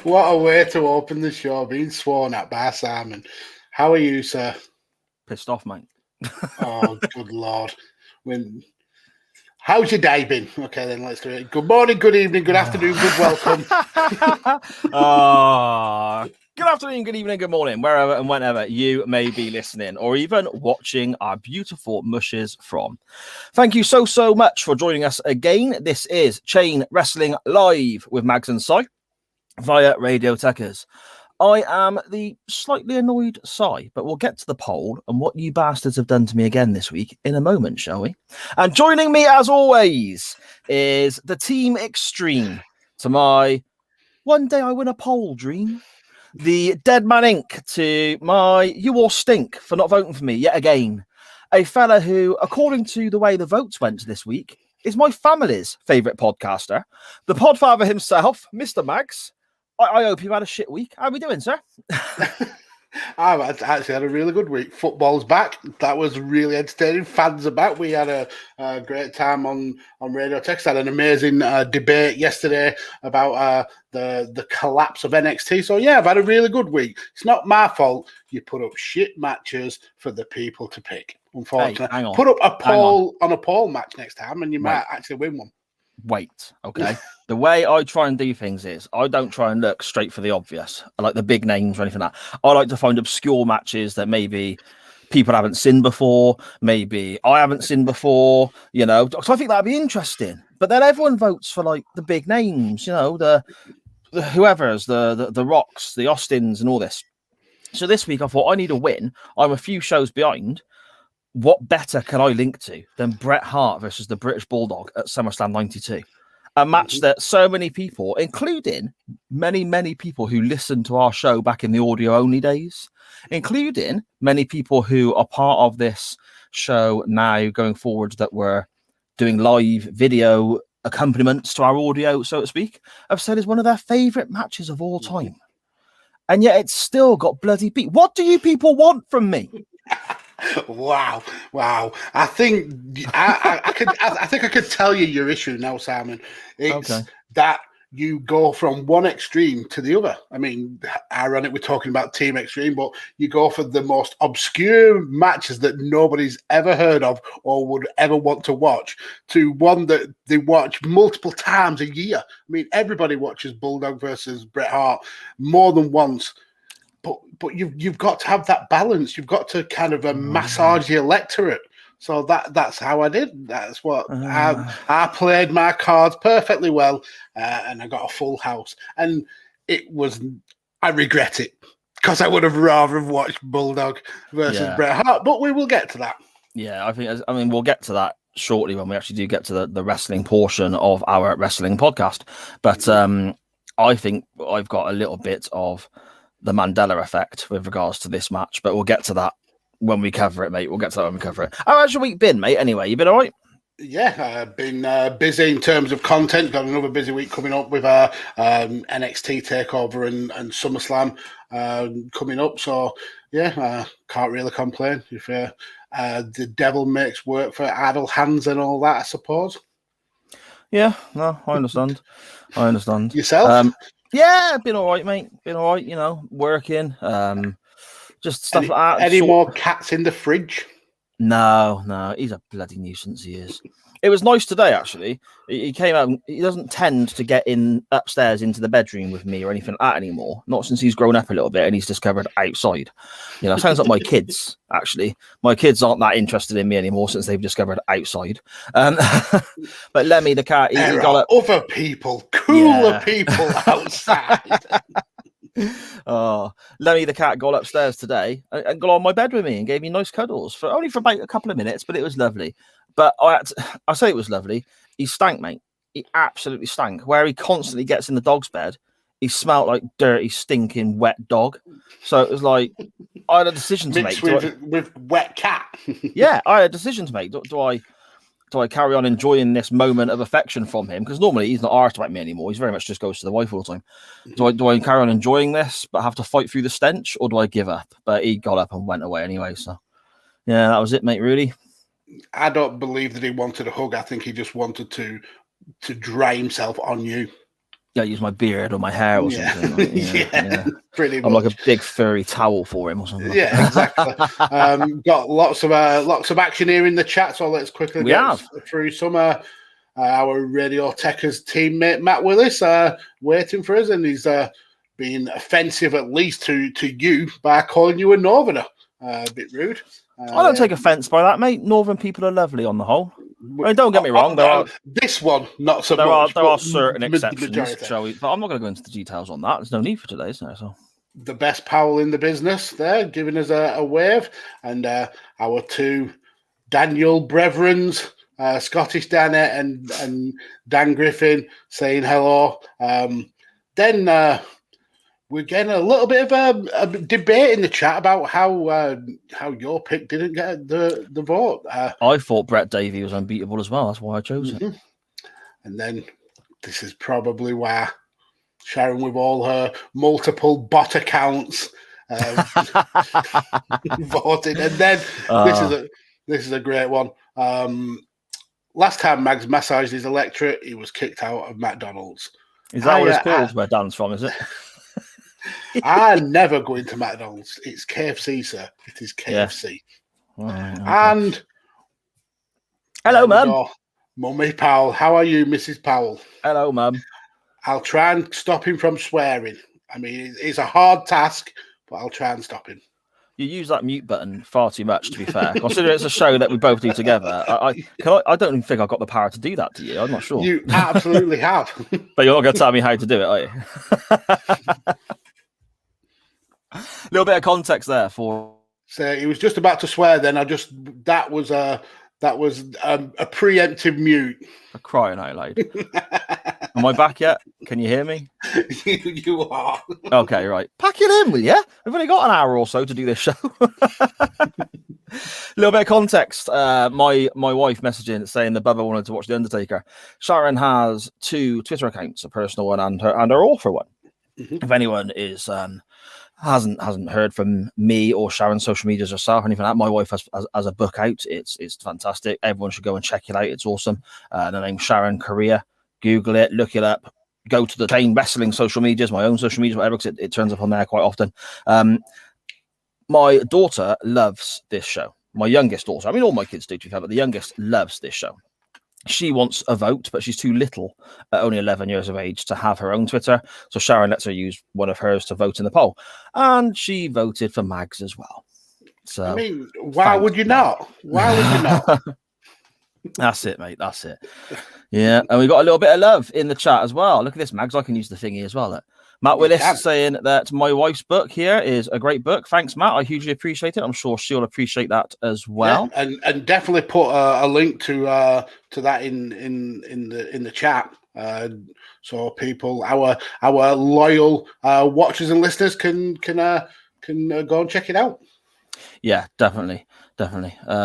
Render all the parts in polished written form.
What a way to open the show, being sworn at by Simon. How are you, sir? Pissed off, mate. Oh, good Lord. How's your day been? Okay, then let's do it. Good morning, good evening, good afternoon, good welcome. Good afternoon, good evening, good morning, wherever and whenever you may be listening or even watching our beautiful mushes from. Thank you so much for joining us again. This is Chain Wrestling Live with Mags and Si via Radio Tekkers. I am the slightly annoyed Si, but we'll get to the poll and what you bastards have done to me again this week in a moment, shall we? And joining me, as always, is the Team Extreme to my one day I win a poll dream. The Dead Man Inc. to my you all stink for not voting for me yet again. A fella who, according to the way the votes went this week, is my family's favourite podcaster. The podfather himself, Mr. Mags. I hope you've had a shit week. How are we doing, sir? I've actually had a really good week. Football's back. That was really entertaining. Fans are back. We had a great time on Radio Text. Had an amazing debate yesterday about the collapse of NXT. So, yeah, I've had a really good week. It's not my fault you put up shit matches for the people to pick, unfortunately. Hey, hang on. Put up a poll on a poll match next time and you might actually win one. Wait, okay. The way I try and do things is I don't try and look straight for the obvious. I like the big names or anything like that. I like to find obscure matches that maybe people haven't seen before, maybe I haven't seen before, you know. So I think that'd be interesting. But then everyone votes for like the big names, you know, the whoever's, the Rocks, the Austins and all this. So this week I thought I need a win. I'm a few shows behind. What better can I link to than Bret Hart versus the British Bulldog at SummerSlam 92? A match that so many people, including many people who listened to our show back in the audio-only days, including many people who are part of this show now going forward that were doing live video accompaniments to our audio, so to speak, have said is one of their favourite matches of all time. And yet it's still got bloody beat. What do you people want from me? Wow. I think I think I could tell you your issue now, Simon. It's that you go from one extreme to the other. I mean, ironic we're talking about Team Extreme, but you go for the most obscure matches that nobody's ever heard of or would ever want to watch to one that they watch multiple times a year. I mean, everybody watches Bulldog versus Bret Hart more than once. But you've got to have that balance. You've got to kind of massage the electorate. So that's how I did. That's what I played my cards perfectly well, and I got a full house. And I regret it because I would have rather watched Bulldog versus Bret Hart. But we will get to that. Yeah, I mean, we'll get to that shortly when we actually do get to the wrestling portion of our wrestling podcast. But I think I've got a little bit of the Mandela effect with regards to this match, but we'll get to that when we cover it, mate. We'll get to that when we cover it. How has your week been, mate? Anyway, you been all right? Yeah, I've been busy in terms of content. Got another busy week coming up with NXT TakeOver and SummerSlam coming up. So, yeah, can't really complain. If the devil makes work for idle hands and all that, I suppose. Yeah, no, I understand. Yourself? Yeah, been all right, mate. Been all right, you know, working. Just stuff like that. Any more cats in the fridge? No, he's a bloody nuisance, he is. It was nice today, actually. He came out, he doesn't tend to get in upstairs into the bedroom with me or anything like that anymore. Not since he's grown up a little bit and he's discovered outside. You know, sounds like my kids, actually. My kids aren't that interested in me anymore since they've discovered outside. But Lemmy, the cat, he got up. Other people, cooler people outside. Lemmy the cat got upstairs today and got on my bed with me and gave me nice cuddles for about a couple of minutes, but it was lovely. But I say it was lovely. He stank, mate. He absolutely stank. Where he constantly gets in the dog's bed, he smelled like dirty, stinking, wet dog. So it was like I had a decision to make. With wet cat. Yeah, I had a decision to make. Do I carry on enjoying this moment of affection from him? Because normally he's not arsed about me anymore. He's very much just goes to the wife all the time. Do I carry on enjoying this but have to fight through the stench, or do I give up? But he got up and went away anyway. So yeah, that was it, mate, really. I don't believe that he wanted a hug. I think he just wanted to dry himself on you. Yeah, use my beard or my hair or something. Like, yeah, pretty much. I'm like a big furry towel for him or something. Yeah, exactly. Got lots of action here in the chat, so let's quickly get through some. Our Radio Tekkers teammate Matt Willis waiting for us, and he's being offensive at least to you by calling you a northerner. A bit rude. I don't take offence by that, mate. Northern people are lovely on the whole. I mean, don't get me wrong. This one, not so much. There are certain exceptions, shall we? But I'm not going to go into the details on that. There's no need for today, is there? So the best Powell in the business there, giving us a wave, and our two Daniel Breverains, Scottish Dan and Dan Griffin saying hello. Then we're getting a little bit of a debate in the chat about how your pick didn't get the vote. I thought Brett Davey was unbeatable as well. That's why I chose it. And then this is probably why Sharon, with all her multiple bot accounts, voted. And then this is a great one. Last time Mags massaged his electorate, he was kicked out of McDonald's. Is that what it's called? Where Dan's from? Is it? I never go into McDonald's. It's KFC, sir. It is KFC. Yeah. Right, okay. And hello, Mum. Mummy Powell. How are you, Mrs. Powell? Hello, Mum. I'll try and stop him from swearing. I mean, it's a hard task, but I'll try and stop him. You use that mute button far too much, to be fair. Considering it's a show that we both do together, I don't even think I've got the power to do that to you. I'm not sure. You absolutely have. But you're not going to tell me how to do it, are you? A little bit of context there for. So he was just about to swear. Then that was a preemptive mute. For crying out loud. Am I back yet? Can you hear me? You are. Okay, right. Pack it in, will you? We've only got an hour or so to do this show. A little bit of context. My wife messaging saying that Bubba wanted to watch The Undertaker. Sharon has 2 Twitter accounts, a personal one and her author one. If anyone is hasn't heard from me or Sharon's social medias herself or anything like that, my wife has a book out. It's fantastic. Everyone should go and check it out. It's awesome. The name's Sharon Korea. Google it, look it up. Go to the Chain Wrestling social medias, my own social medias, whatever, because it turns up on there quite often. My daughter loves this show. My youngest daughter. I mean, all my kids do, to be fair, but the youngest loves this show. She wants a vote, but she's too little at only 11 years of age to have her own Twitter. So Sharon lets her use one of hers to vote in the poll. And she voted for Mags as well. So I mean, why would you not? Why would you not? That's it, mate. That's it. Yeah. And we got a little bit of love in the chat as well. Look at this, Mags. I can use the thingy as well. Look. Matt Willis saying that my wife's book here is a great book. Thanks, Matt. I hugely appreciate it. I'm sure she'll appreciate that as well. Yeah, and definitely put a link to that in the chat, so people, our loyal watchers and listeners can go and check it out. Yeah, definitely.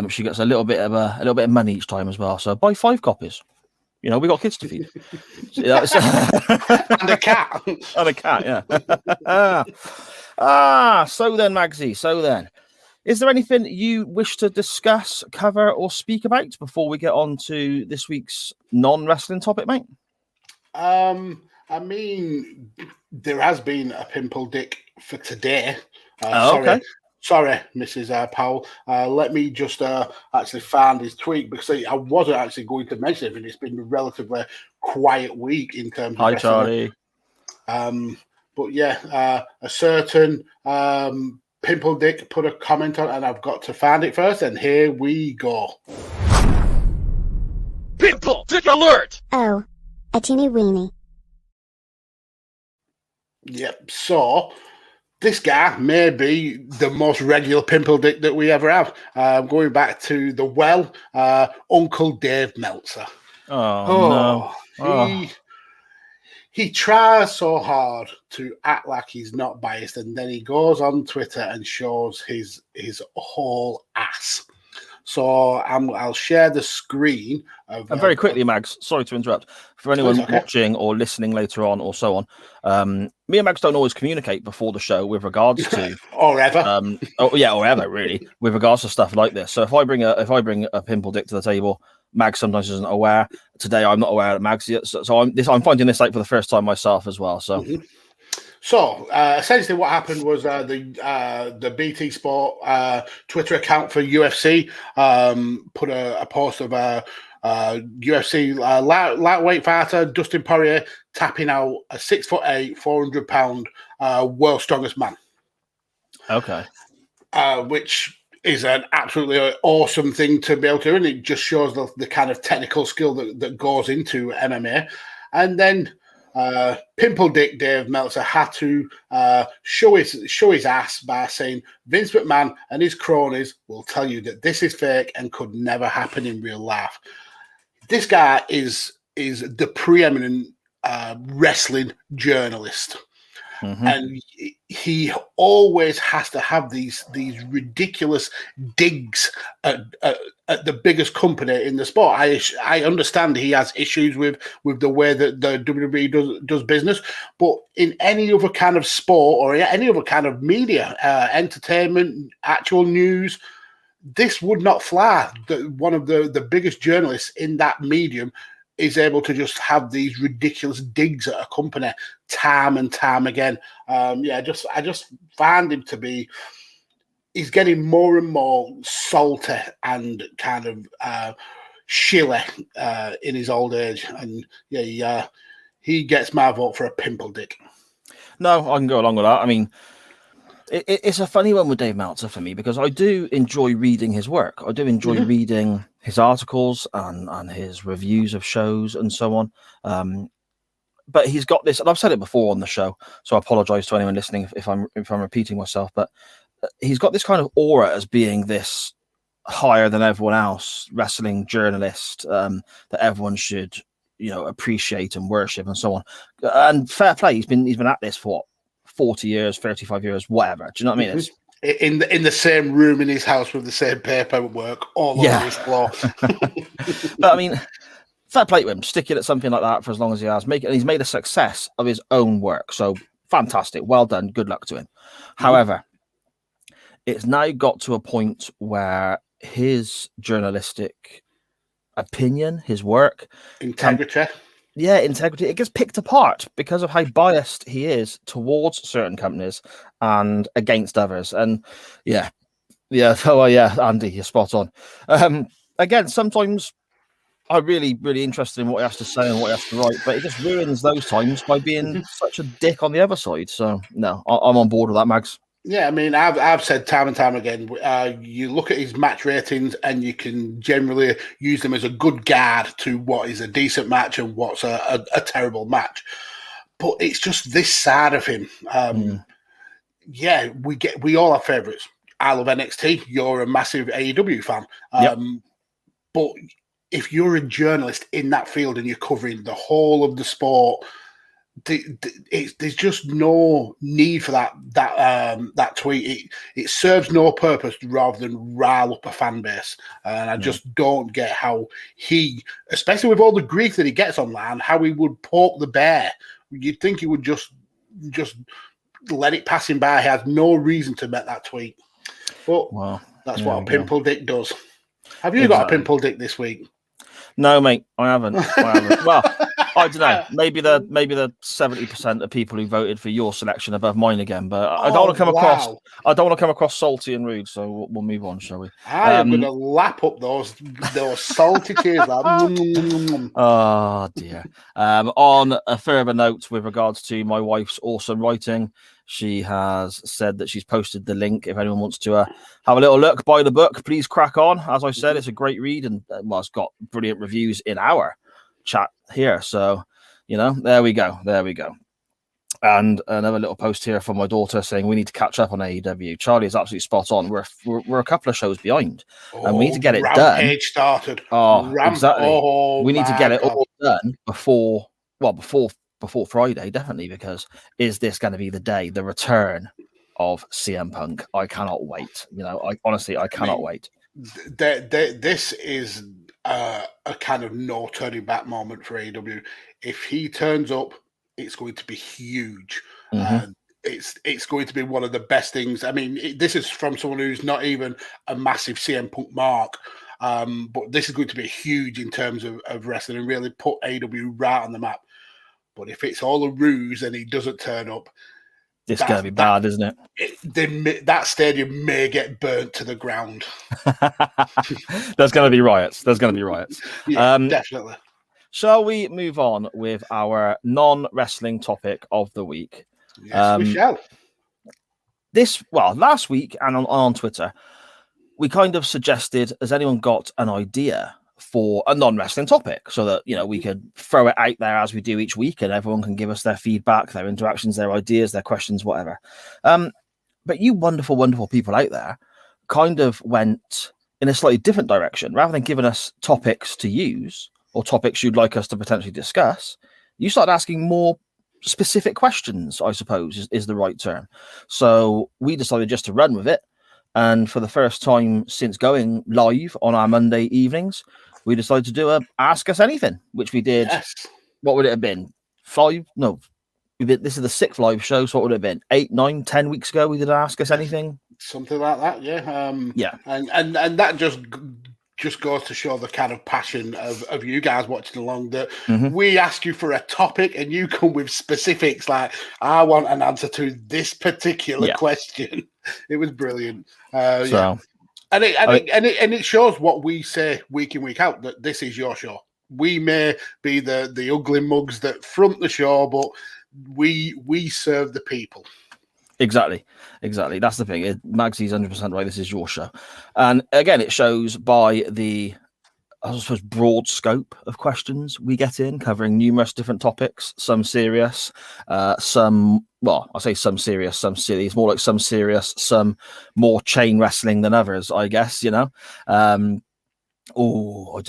She gets a little bit of money each time as well. So buy 5 copies. You know, we got kids to feed. And a cat. And a cat, yeah. So then, Magsy, is there anything you wish to discuss, cover, or speak about before we get on to this week's non-wrestling topic, mate? I mean, there has been a pimple dick for today. Okay. Sorry, Mrs. Powell. Let me just actually find his tweet, because I wasn't actually going to mention it, and it's been a relatively quiet week in terms of wrestling. Charlie. But yeah, a certain Pimple Dick put a comment on, and I've got to find it first, and here we go. Pimple Dick alert! Oh, a teeny weeny. Yep, so this guy may be the most regular pimple dick that we ever have. Going back to the well, Uncle Dave Meltzer. No. He tries so hard to act like he's not biased, and then he goes on Twitter and shows his whole ass. So I'll share the screen. And very quickly, Mags, sorry to interrupt. For anyone watching or listening later on or so on, me and Mags don't always communicate before the show with regards to or ever. Or ever really, with regards to stuff like this. So if I bring a pimple dick to the table, Mags sometimes isn't aware. Today I'm not aware of Mags yet. So I'm finding this out for the first time myself as well. So. Mm-hmm. So essentially, what happened was the BT Sport Twitter account for UFC put a post of UFC lightweight fighter Dustin Poirier tapping out a 6'8", 400-pound world's strongest man. Okay, which is an absolutely awesome thing to be able to do, and it just shows the kind of technical skill that goes into MMA. And then Pimple Dick Dave Meltzer had to show his ass by saying Vince McMahon and his cronies will tell you that this is fake and could never happen in real life. This guy is the preeminent wrestling journalist. Mm-hmm. And he always has to have these ridiculous digs at the biggest company in the sport. I understand he has issues with the way that the WWE does business, but in any other kind of sport or any other kind of media, entertainment, actual news, this would not fly. One of the biggest journalists in that medium is able to just have these ridiculous digs at a company time and time again. I just find him to be, he's getting more and more salty and kind of shilly in his old age. And he gets my vote for a pimple dick. No, I can go along with that. I mean, it's a funny one with Dave Meltzer for me because I do enjoy reading his work. I do enjoy reading his articles and his reviews of shows and so on. But he's got this, and I've said it before on the show, so I apologize to anyone listening if I'm repeating myself. But he's got this kind of aura as being this higher than everyone else wrestling journalist that everyone should appreciate and worship and so on. And fair play, he's been at this for 40 years, 35 years, whatever. Do you know what I mean? It's in the same room in his house with the same paperwork all over his floor. But I mean, fair play to him, sticking at something like that for as long as he has. And he's made a success of his own work. So fantastic. Well done. Good luck to him. However, it's now got to a point where his journalistic opinion, his work, integrity, it gets picked apart because of how biased he is towards certain companies and against others. And Andy, you're spot on. Again, sometimes I'm really, really interested in what he has to say and what he has to write, but it just ruins those times by being such a dick on the other side. So no, I'm on board with that, Mags. Yeah, I mean, I've said time and time again, you look at his match ratings and you can generally use them as a good guide to what is a decent match and what's a terrible match. But it's just this side of him. We all have favourites. I love NXT. You're a massive AEW fan. But if you're a journalist in that field and you're covering the whole of the sport, there's just no need for that tweet. It serves no purpose rather than rile up a fan base. And I just don't get how he, especially with all the grief that he gets online, how he would poke the bear. You'd think he would just let it pass him by. He has no reason to make that tweet. But that's what a pimple dick does. Have you got a pimple dick this week? No, mate, I haven't. Well, I don't know. Maybe the 70% of people who voted for your selection above mine again. But I don't want to come across. I don't want to come across salty and rude. So we'll move on, shall we? I am going to lap up those salty tears. Oh dear. On a further note, with regards to my wife's awesome writing, she has said that she's posted the link. If anyone wants to have a little look, buy the book, please crack on. As I said, it's a great read, and it's got brilliant reviews in our chat here. So, there we go. And another little post here from my daughter saying we need to catch up on AEW. Charlie is absolutely spot on. We're a couple of shows behind, and we need to get it done. Rampage started. Exactly. We need to get it all done before Friday, definitely, because is this going to be the day, the return of CM Punk? I cannot wait. I cannot wait. this is a kind of no turning back moment for AEW. If he turns up, it's going to be huge. It's going to be one of the best things. I mean, this is from someone who's not even a massive CM Punk mark, but this is going to be huge in terms of wrestling and really put AEW right on the map. But if it's all a ruse and he doesn't turn up, it's going to be bad, isn't it? That stadium may get burnt to the ground. There's going to be riots. Yeah, definitely. Shall we move on with our non-wrestling topic of the week? Yes, we shall. Last week and on Twitter, we kind of suggested, has anyone got an idea for a non-wrestling topic so that, we could throw it out there as we do each week and everyone can give us their feedback, their interactions, their ideas, their questions, whatever. But you wonderful, wonderful people out there kind of went in a slightly different direction. Rather than giving us topics to use or topics you'd like us to potentially discuss, you started asking more specific questions, I suppose is the right term. So we decided just to run with it. And for the first time since going live on our Monday evenings, we decided to do a Ask Us Anything, which we did. Yes. What would it have been? 5? No. This is the 6th live show. So what would it have been? 8, 9, 10 weeks ago we did Ask Us Anything? Something like that, yeah. Yeah. And that just goes to show the kind of passion of you guys watching along, that we ask you for a topic and you come with specifics like, I want an answer to this particular question. It was brilliant. Yeah. And it shows what we say week in, week out, that this is your show. We may be the ugly mugs that front the show, but we serve the people. Exactly. That's the thing. Magsy's 100% right. This is your show. And again, it shows by the, I suppose, broad scope of questions we get in, covering numerous different topics, some serious, some serious, some silly. It's more like some serious, some more chain wrestling than others, I guess, I don't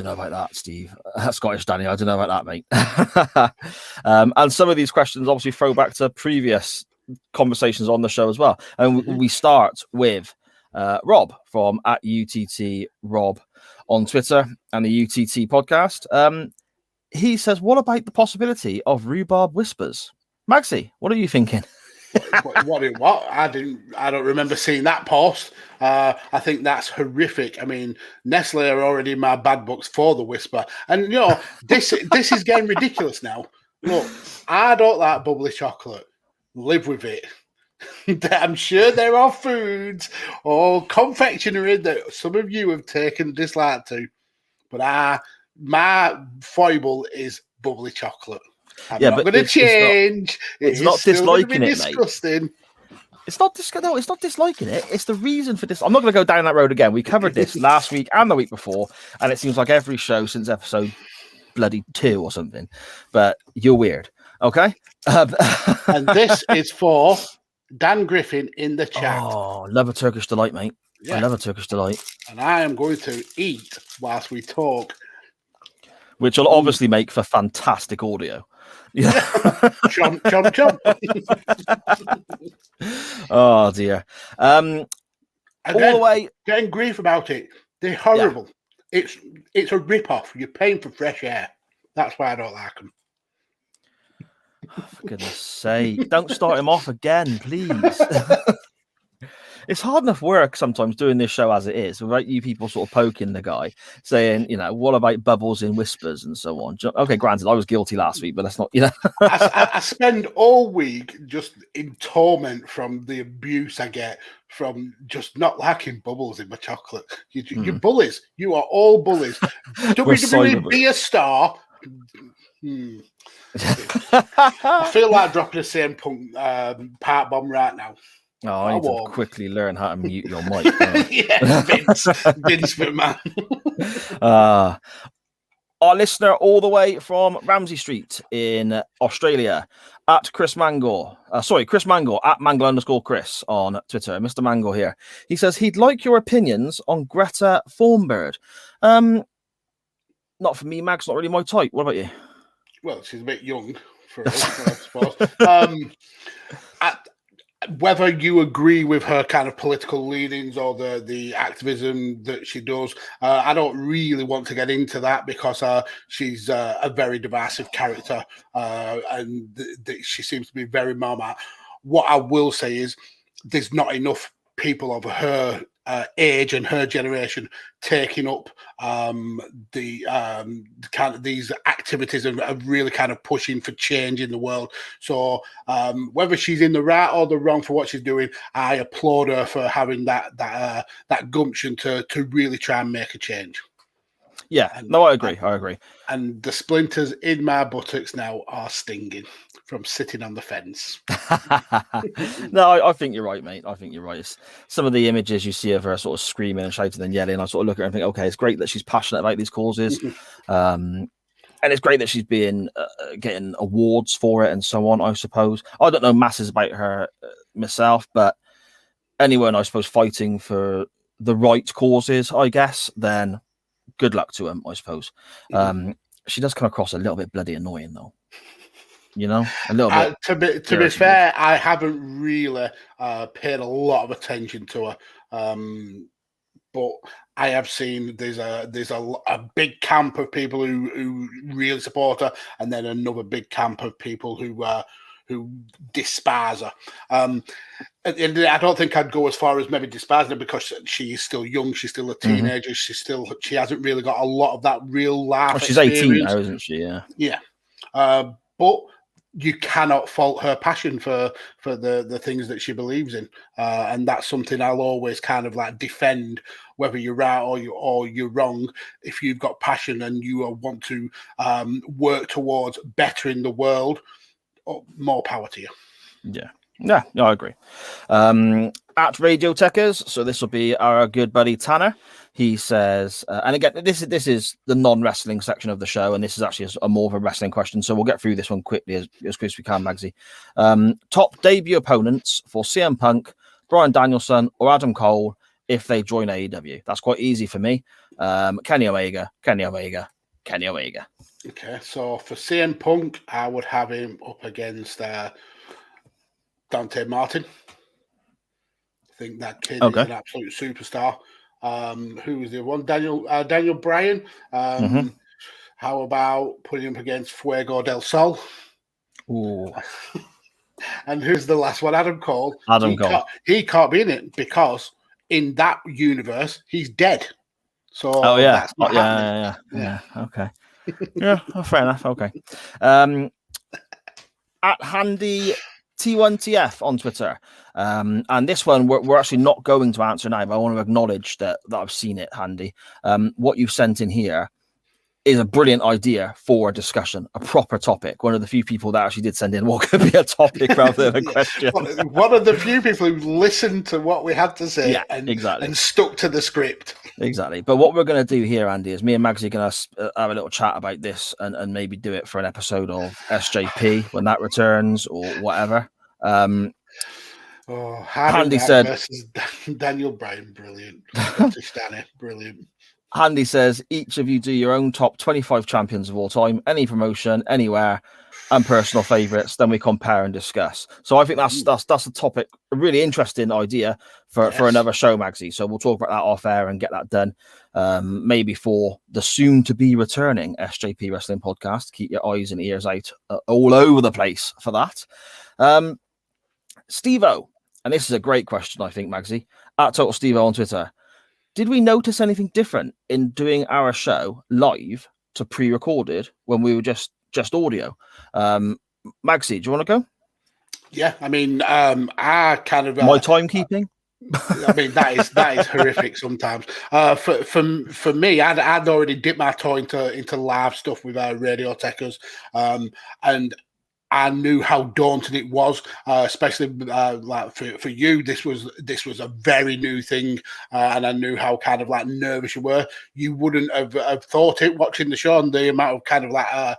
know about that, Steve. Scottish Danny, I don't know about that, mate. And some of these questions obviously throw back to previous conversations on the show as well. And we start with Rob from @UTT on Twitter and the UTT podcast. He says, what about the possibility of rhubarb whispers? Maxie, what are you thinking? what? I don't remember seeing that post. I think that's horrific. I mean, Nestle are already in my bad books for the whisper. And, this is getting ridiculous now. Look, I don't like bubbly chocolate. Live with it. I'm sure there are foods or confectionery that some of you have taken dislike to, but my foible is bubbly chocolate. I'm not going to change. It's not disliking it, disgusting. Mate. It's not disliking it. It's the reason for this. I'm not going to go down that road again. We covered this last week and the week before, and it seems like every show since episode bloody 2 or something. But you're weird. Okay. And this is for Dan Griffin in the chat. Oh, love a Turkish delight, mate. Yeah. I love a Turkish delight. And I am going to eat whilst we talk. Which will obviously make for fantastic audio. Yeah. Chomp, chomp, chomp. Oh, dear. All the way. Getting grief about it. They're horrible. Yeah. It's a rip-off. You're paying for fresh air. That's why I don't like them. Oh, for goodness sake, don't start him off again, please. It's hard enough work sometimes doing this show as it is, right? You people sort of poking the guy, saying, what about bubbles in whispers and so on. Okay, granted, I was guilty last week, but that's not, I spend all week just in torment from the abuse I get from just not liking bubbles in my chocolate. You're bullies. You are all bullies. WWE, be a star. I feel like dropping a CM Punk part bomb right now. Oh, I need to quickly learn how to mute your mic. Yeah, Vince McMahon. Our listener all the way from Ramsey Street in Australia at Chris Mangle. Chris Mangle at Mangle_Chris on Twitter. Mr. Mangle here. He says he'd like your opinions on Greta Thunberg. Not for me, Max. Not really my type. What about you? Well, she's a bit young for us, I suppose. whether you agree with her kind of political leanings or the activism that she does, I don't really want to get into that because she's a very divisive character, and she seems to be very Marmite. What I will say is there's not enough people of her age and her generation taking up the kind of these activities of really kind of pushing for change in the world. So whether she's in the right or the wrong for what she's doing, I applaud her for having that gumption to really try and make a change. Yeah, no, I agree. And the splinters in my buttocks now are stinging from sitting on the fence. No, I think you're right, mate. I think you're right. Some of the images you see of her sort of screaming and shouting and yelling, I sort of look at her and think, okay, it's great that she's passionate about these causes. And it's great that she's being getting awards for it and so on, I suppose. I don't know masses about her myself, but anyone, I suppose, fighting for the right causes, I guess, then good luck to him, I suppose. She does come across a little bit bloody annoying, though. You know, a little bit. To be fair, I haven't really paid a lot of attention to her, but I have seen there's a big camp of people who really support her, and then another big camp of people who despise her. And I don't think I'd go as far as maybe despising her because she is still young. She's still a teenager. She hasn't really got a lot of that real life. Oh, she's 18 now, isn't she? Yeah. But you cannot fault her passion for the things that she believes in, and that's something I'll always kind of like defend, whether you're right or you're wrong. If you've got passion and you want to work towards bettering the world, more power to you. Yeah, I agree. At Radio Tekkers, so this will be our good buddy Tanner. He says, and again, this is the non-wrestling section of the show, and this is actually a more of a wrestling question, so we'll get through this one quickly as quick as we can, Magsy. Top debut opponents for CM Punk, Bryan Danielson, or Adam Cole if they join AEW. That's quite easy for me. Kenny Omega. Okay, so for CM Punk, I would have him up against Dante Martin. I think that kid is an absolute superstar. Who was the one? Daniel Bryan. How about putting him up against Fuego del Sol? Ooh. And who's the last one? Adam Cole. He can't be in it because in that universe he's dead. So that's not happening. Yeah. Okay. Yeah, fair enough. Okay. At Handy T1TF on Twitter. And this one we're actually not going to answer now, but I want to acknowledge that I've seen it, Handy. What you've sent in here is a brilliant idea for a discussion, a proper topic. One of the few people that actually did send in what could be a topic rather than a question. One of the few people who listened to what we had to say and stuck to the script. Exactly. But what we're going to do here, Andy, is me and Magsy are going to have a little chat about this and maybe do it for an episode of SJP when that returns or whatever. Handy said versus Daniel Bryan, brilliant. Scottish Danny, brilliant. Handy says each of you do your own top 25 champions of all time, any promotion, anywhere, and personal favourites. Then we compare and discuss. So I think that's a topic, a really interesting idea for another show, Magsy. So we'll talk about that off air and get that done. Maybe for the soon to be returning SJP Wrestling Podcast. Keep your eyes and ears out all over the place for that. Steve-O, and this is a great question, I think, Magsy, at Total Steve-O on Twitter. Did we notice anything different in doing our show live to pre-recorded when we were just audio? Magsy, do you want to go? Yeah, I mean, I kind of my timekeeping. I mean, that is horrific sometimes. For me, I'd already dipped my toe into live stuff with our Radio Tekkers, and I knew how daunting it was, especially like for you. This was a very new thing, and I knew how kind of like nervous you were. You wouldn't have thought it watching the show, and the amount of kind of like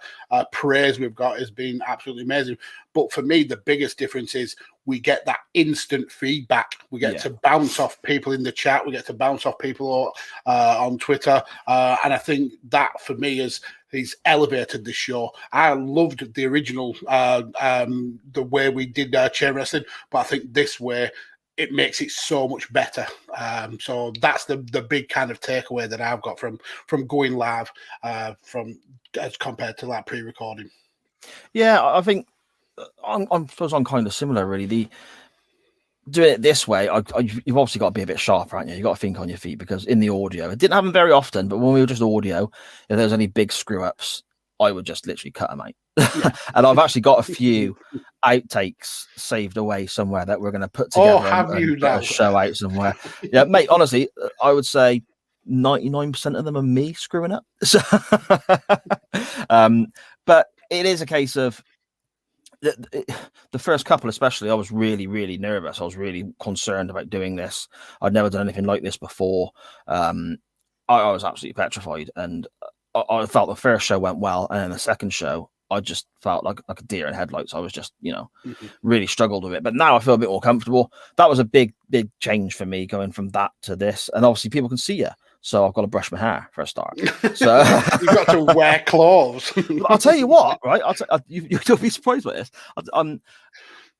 praise we've got has been absolutely amazing. But for me, the biggest difference is we get that instant feedback. We get to bounce off people in the chat. We get to bounce off people on Twitter, and I think that for me he's elevated this show. I loved the original, the way we did chain wrestling, but I think this way it makes it so much better. So that's the big kind of takeaway that I've got from going live, from as compared to like pre-recording. Yeah, I think I suppose I'm kind of similar, really. Doing it this way, you've obviously got to be a bit sharper, haven't you? You've got to think on your feet, because in the audio, it didn't happen very often, but when we were just audio, if there was any big screw-ups, I would just literally cut them out. Yeah. And I've actually got a few outtakes saved away somewhere that we're going to put together. Oh, have you now? Show out somewhere. Yeah, mate, honestly, I would say 99% of them are me screwing up. So, but it is a case of the first couple, especially, I was really, really nervous. I was really concerned about doing this. I'd never done anything like this before. I was absolutely petrified, and I felt the first show went well, and then the second show, I just felt like a deer in headlights. I was just, really struggled with it. But now I feel a bit more comfortable. That was a big, big change for me, going from that to this. And obviously people can see you, so I've got to brush my hair for a start. So you've got to wear clothes. I'll tell you what, right? You'll be surprised by this. I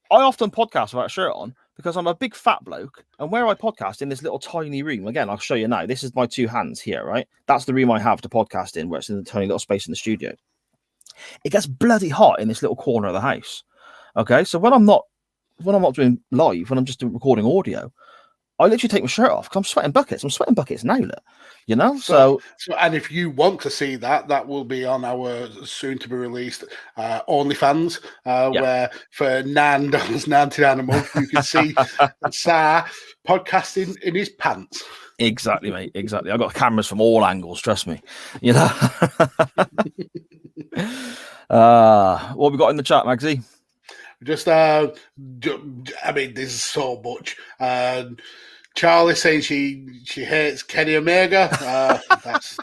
often podcast without a shirt on, because I'm a big fat bloke, and where I podcast in this little tiny room, again, I'll show you now. This is my two hands here, right? That's the room I have to podcast in, where it's in the tiny little space in the studio. It gets bloody hot in this little corner of the house. Okay, so when I'm not doing live, when I'm just recording audio, I literally take my shirt off because I'm sweating buckets. I'm sweating buckets now, look, So, and if you want to see that will be on our soon-to-be released OnlyFans, where for $9.99 a month, you can see Sar podcasting in his pants. Exactly, mate. Exactly. I've got cameras from all angles. Trust me. What we got in the chat, Magsy? Just, I mean, there's so much. Charlie saying she hates Kenny Omega. That's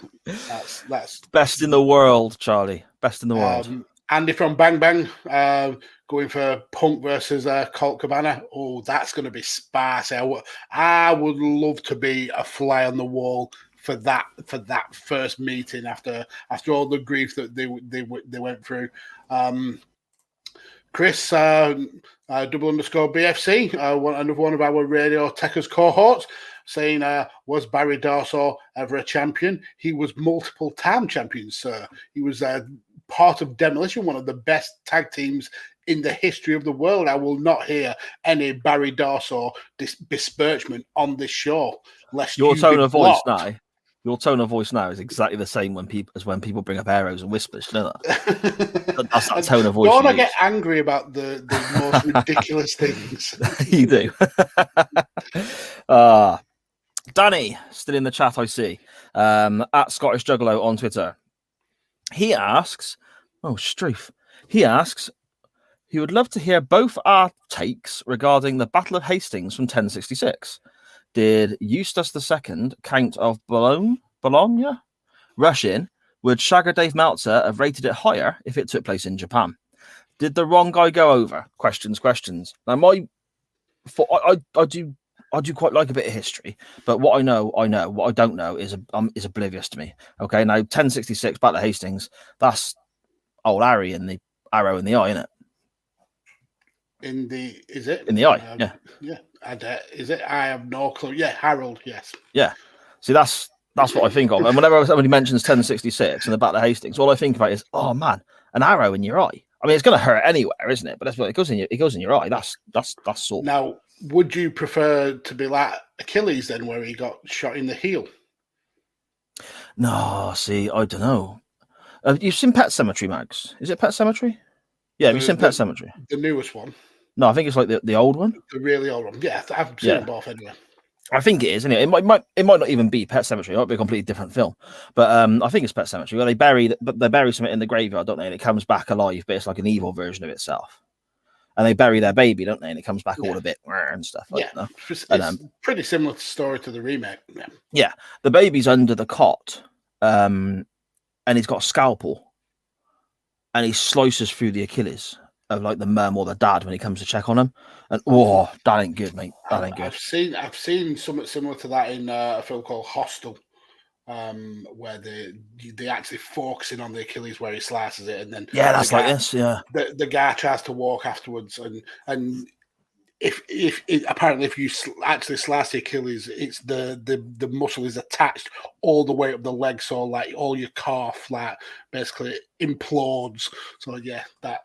best in the world, Charlie. Best in the world. Andy from Bang Bang going for Punk versus Colt Cabana. Oh, that's going to be spicy. I would love to be a fly on the wall for that first meeting after all the grief that they went through. Chris, _BFC, another one of our radio Tekkers cohorts, saying, was Barry Darsow ever a champion? He was multiple-time champion, sir. He was part of Demolition, one of the best tag teams in the history of the world. I will not hear any Barry Darsow besmirchment on this show. Your tone of voice now. Your tone of voice now is exactly the same when people bring up arrows and whispers. You know that? That's that tone of voice. Don't I get angry about the most ridiculous things? You do. Danny, still in the chat, I see. At Scottish Juggalo on Twitter. He asks, he asks, he would love to hear both our takes regarding the Battle of Hastings from 1066. Did Eustace II, Count of Bologna, rush in? Would Shagger Dave Meltzer have rated it higher if it took place in Japan? Did the wrong guy go over? Questions. Now, I do quite like a bit of history, but what I know. What I don't know is oblivious to me. Okay, now 1066 Battle of Hastings. That's old Harry and the arrow in the eye, isn't it? In the eye? Yeah. Is it? I have no clue. Yeah, Harold. Yes. Yeah. See, that's what I think of. And whenever somebody mentions 1066 and the Battle of Hastings, all I think about is, oh man, an arrow in your eye. I mean, it's going to hurt anywhere, isn't it? But that's what it goes in your eye. That's sort. Now, would you prefer to be like Achilles then, where he got shot in the heel? No, see, I don't know. You've seen Pet Sematary, Mags? Is it Pet Sematary? Yeah, have you seen Pet Sematary? The newest one. No, I think it's like the old one. The really old one. Yeah, I've seen them both anyway. I think it is, isn't it? It might not even be Pet Sematary. It might be a completely different film. But I think it's Pet Sematary, where they bury something in the graveyard, don't they? And it comes back alive, but it's like an evil version of itself. And they bury their baby, don't they? And it comes back all a bit and stuff. It's pretty similar story to the remake. Yeah, the baby's under the cot, and he's got a scalpel, and he slices through the Achilles of like the mum or the dad when he comes to check on him, and that ain't good, mate. That ain't good. I've seen something similar to that in a film called Hostel, where they actually focusing on the Achilles where he slices it, and then that's like this. Yeah, the guy tries to walk afterwards, and if apparently if you actually slice the Achilles, it's the muscle is attached all the way up the leg, so like all your calf like basically implodes. So yeah, that's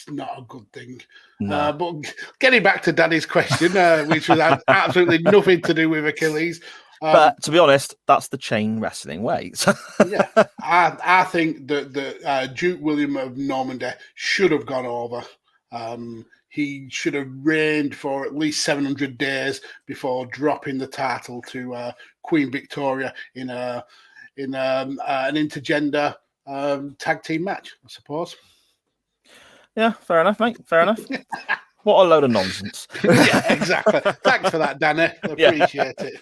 not a good thing. no. But getting back to Danny's question, which was absolutely nothing to do with Achilles. But to be honest, that's the chain wrestling way. Yeah, I think that Duke William of Normandy should have gone over. He should have reigned for at least 700 days before dropping the title to Queen Victoria in an intergender tag team match, I suppose. Yeah, fair enough, mate. Fair enough. What a load of nonsense. Yeah, exactly. Thanks for that, Danny. Appreciate it.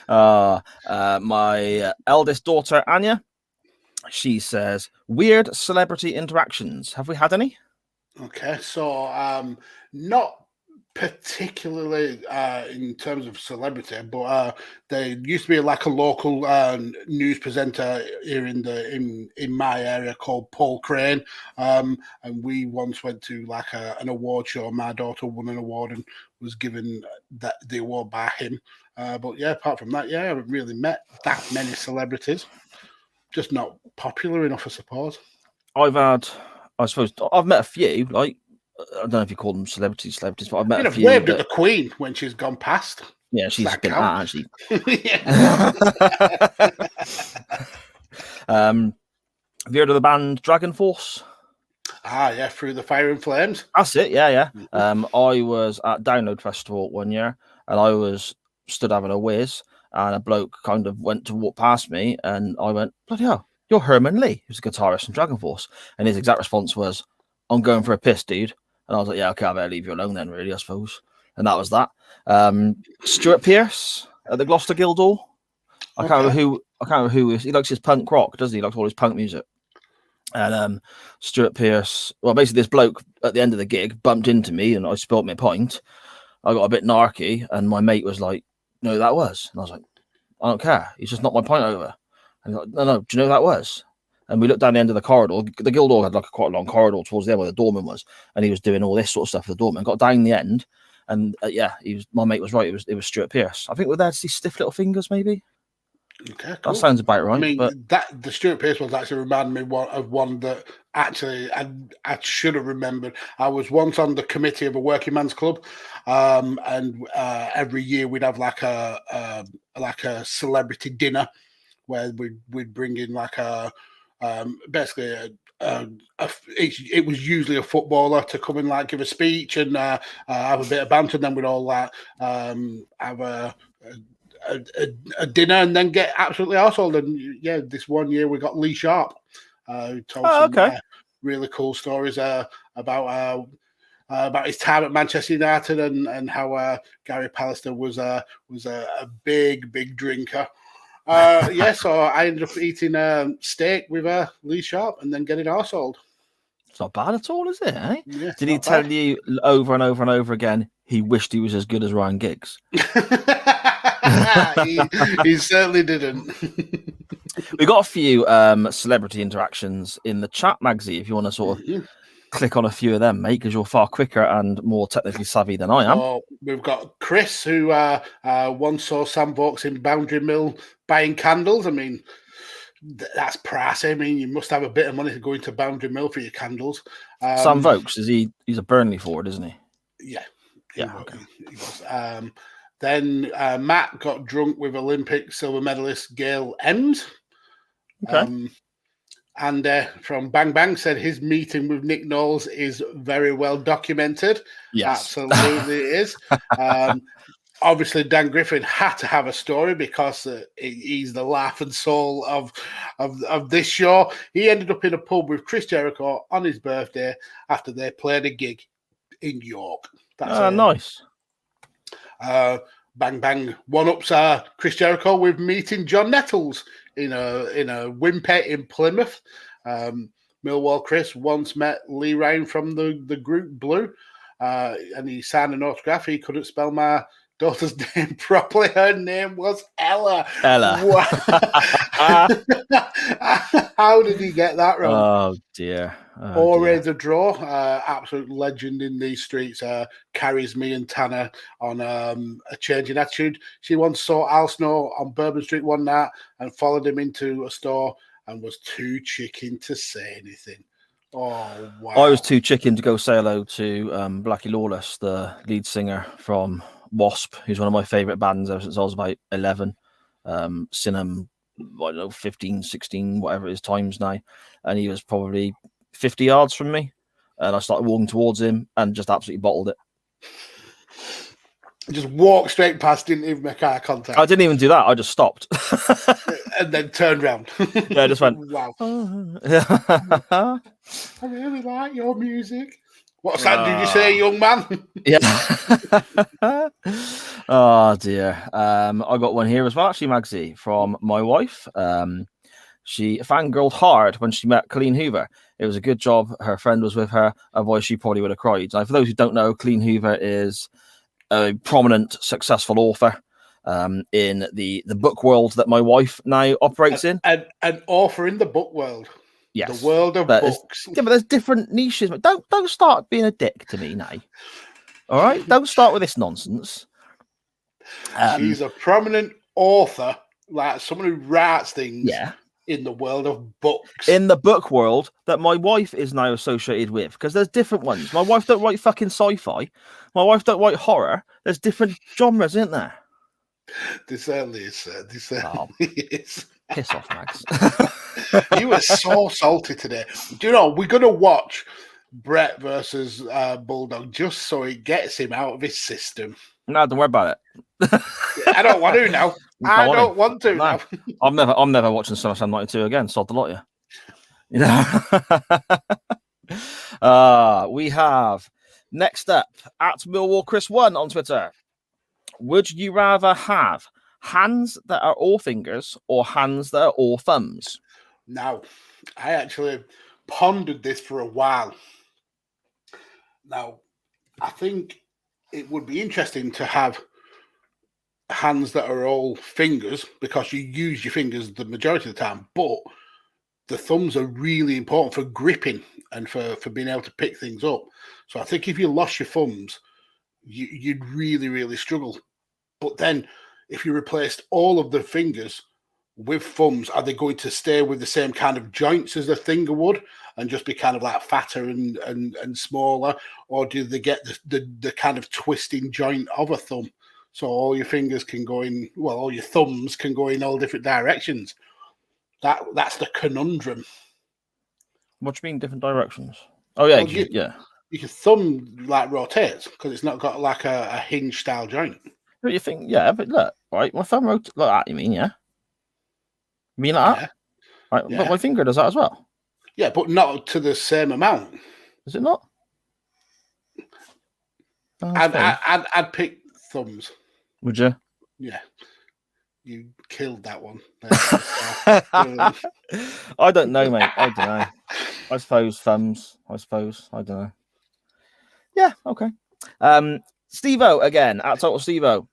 My eldest daughter, Anya, she says, weird celebrity interactions. Have we had any? Okay, so not particularly in terms of celebrity, but there used to be like a local news presenter here in my area called Paul Crane, and we once went to like an award show. My daughter won an award and was given the award by him. But yeah, apart from that, yeah, I haven't really met that many celebrities. Just not popular enough, I suppose. I've met a few, like, I don't know if you call them celebrities, but I've met a few. Waved at the Queen when she's gone past. Yeah, she's been at, actually. Have you heard of the band Dragon Force? Ah, yeah, Through the Fire and Flames. That's it, yeah. I was at Download Festival one year, and I was stood having a whiz, and a bloke kind of went to walk past me, and I went, bloody hell, you're Herman Lee, who's a guitarist in Dragon Force. And his exact response was, I'm going for a piss, dude. And I was like, yeah, okay, I better leave you alone then, really, I suppose. And that was that. Stuart Pearce at the Gloucester Guildhall. I can't remember who he likes his punk rock, doesn't he? He likes all his punk music. And Stuart Pearce, well, basically this bloke at the end of the gig bumped into me and I spilt my pint. I got a bit narky and my mate was like, you know who that was? And I was like, I don't care. He's just knocked my pint over. And he's like, no, do you know who that was? And we looked down the end of the corridor. The Guildhall had like quite a long corridor towards the end where the doorman was, and he was doing all this sort of stuff for the doorman. Got down the end, and my mate was right. It was Stuart Pearce. I think we're there to see Stiff Little Fingers, maybe. Okay, cool. That sounds about right. I mean, but the Stuart Pearce ones actually reminded me of one that actually I should have remembered. I was once on the committee of a working man's club, and every year we'd have like a celebrity dinner where we'd bring in like basically it was usually a footballer to come and like give a speech and have a bit of banter, and then we'd all like have a dinner and then get absolutely arsehole. And yeah, this one year we got Lee Sharp, who told some really cool stories about his time at Manchester United and how Gary Pallister was a big drinker. So I ended up eating steak with Lee Sharp and then getting arseholed. It's not bad at all, is it? Eh? Yeah, did he tell you over and over and over again he wished he was as good as Ryan Giggs? he certainly didn't. We got a few celebrity interactions in the chat, Magsy, if you want to sort of click on a few of them, mate, because you're far quicker and more technically savvy than I am. So we've got Chris, who once saw Sam Vokes in Boundary Mill buying candles. I mean, that's pricey. I mean, you must have a bit of money to go into Boundary Mill for your candles. Sam Vokes, he's a Burnley forward, isn't he? Yeah. Okay. He was. Then Matt got drunk with Olympic silver medalist Gail Ems. Okay. And from Bang Bang said his meeting with Nick Knowles is very well documented. Yes. Absolutely is. Obviously, Dan Griffin had to have a story because he's the laugh and soul of this show. He ended up in a pub with Chris Jericho on his birthday after they played a gig in York. That's nice. Bang Bang one-ups Chris Jericho with meeting John Nettles in a Wimpet in Plymouth. Millwall Chris once met Lee Ryan from the group Blue, and he signed an autograph. He couldn't spell my daughter's name properly. Her name was Ella. Ella. How did he get that wrong? Oh dear. Ore the Draw, absolute legend in these streets, carries me and Tanner on a change in attitude. She once saw Al Snow on Bourbon Street one night and followed him into a store and was too chicken to say anything. Oh, wow. I was too chicken to go say hello to Blackie Lawless, the lead singer from Wasp, who's one of my favourite bands ever since I was about 11. Seen him, I don't know, 15, 16, whatever it is, times now. And he was probably 50 yards from me. And I started walking towards him and just absolutely bottled it. Just walked straight past, didn't even make eye contact. I didn't even do that. I just stopped. And then turned round. Yeah, I just went, wow. I really like your music. What's that did you say, young man? Yeah. Oh, dear. I got one here as well, actually, Magsy, from my wife. She fangirled hard when she met Colleen Hoover. It was a good job her friend was with her, otherwise she probably would have cried. Now, for those who don't know, Colleen Hoover is a prominent, successful author in the book world that my wife now operates in. An author in the book world. Yes. The world of books. Yeah, but there's different niches. Don't start being a dick to me now. All right? Don't start with this nonsense. She's a prominent author, like someone who writes things in the world of books. In the book world that my wife is now associated with, because there's different ones. My wife don't write fucking sci-fi. My wife don't write horror. There's different genres, isn't there? There certainly is, sir. There certainly is. Piss off, Max. You were so salty today. Do you know, we're going to watch Brett versus Bulldog just so it gets him out of his system. No, don't worry about it. I don't want to now. I don't want to now. I'm never watching SummerSlam 92 again. Sod the lot of you. We have next up at Millwall Chris 1 on Twitter. Would you rather have hands that are all fingers or hands that are all thumbs? Now, I actually pondered this for a while. Now, I think it would be interesting to have hands that are all fingers because you use your fingers the majority of the time, but the thumbs are really important for gripping and for being able to pick things up. So I think if you lost your thumbs, you'd really, really struggle. But then if you replaced all of the fingers with thumbs, are they going to stay with the same kind of joints as the finger would and just be kind of like fatter and smaller? Or do they get the kind of twisting joint of a thumb? So all your fingers can go in, well, all your thumbs can go in all different directions. That's the conundrum. What do you mean different directions? Oh, yeah, well, your thumb like rotates because it's not got like a hinge style joint. What you think? Yeah, but look, right, my thumb rotates like that, you mean, yeah? You mean like that? Right, yeah. But my finger does that as well. Yeah, but not to the same amount. Is it not? I'd pick thumbs. Would you? Yeah. You killed that one. I don't know, mate. I don't know. I suppose thumbs. I don't know. Yeah, okay. Steve-O again, at Total Steve-O.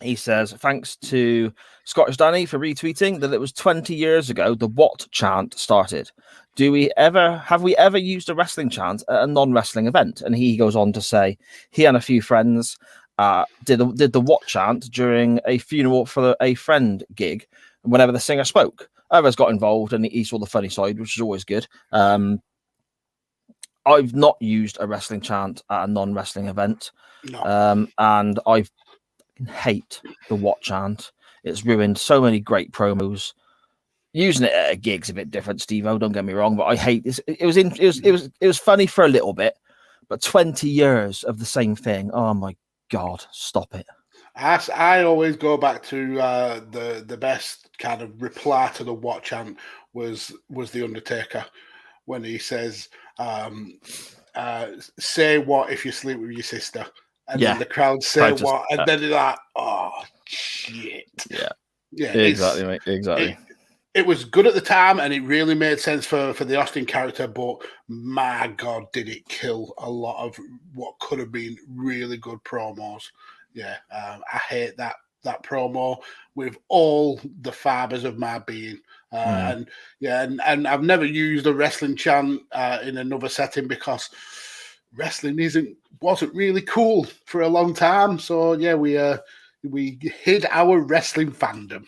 He says, thanks to Scottish Danny for retweeting that it was 20 years ago the what chant started. Have we ever used a wrestling chant at a non-wrestling event? And he goes on to say he and a few friends did the what chant during a funeral for a friend gig whenever the singer spoke. Others got involved and he saw the funny side, which is always good. I've not used a wrestling chant at a non-wrestling event. No. And I hate the what chant. It's ruined so many great promos. Using it at a gig's a bit different, Steve-O, don't get me wrong, but I hate this. It was funny for a little bit, but 20 years of the same thing. Oh my God, stop it. I always go back to the best kind of reply to the what chant was the Undertaker when he says, say what if you sleep with your sister? And then the crowd say what? And then they're like, oh, shit. Yeah, exactly, mate. Exactly. It was good at the time and it really made sense for the Austin character, but my God, did it kill a lot of what could have been really good promos. Yeah, I hate that promo with all the fibers of my being. And I've never used a wrestling chant in another setting because wrestling wasn't really cool for a long time. So yeah, we hid our wrestling fandom.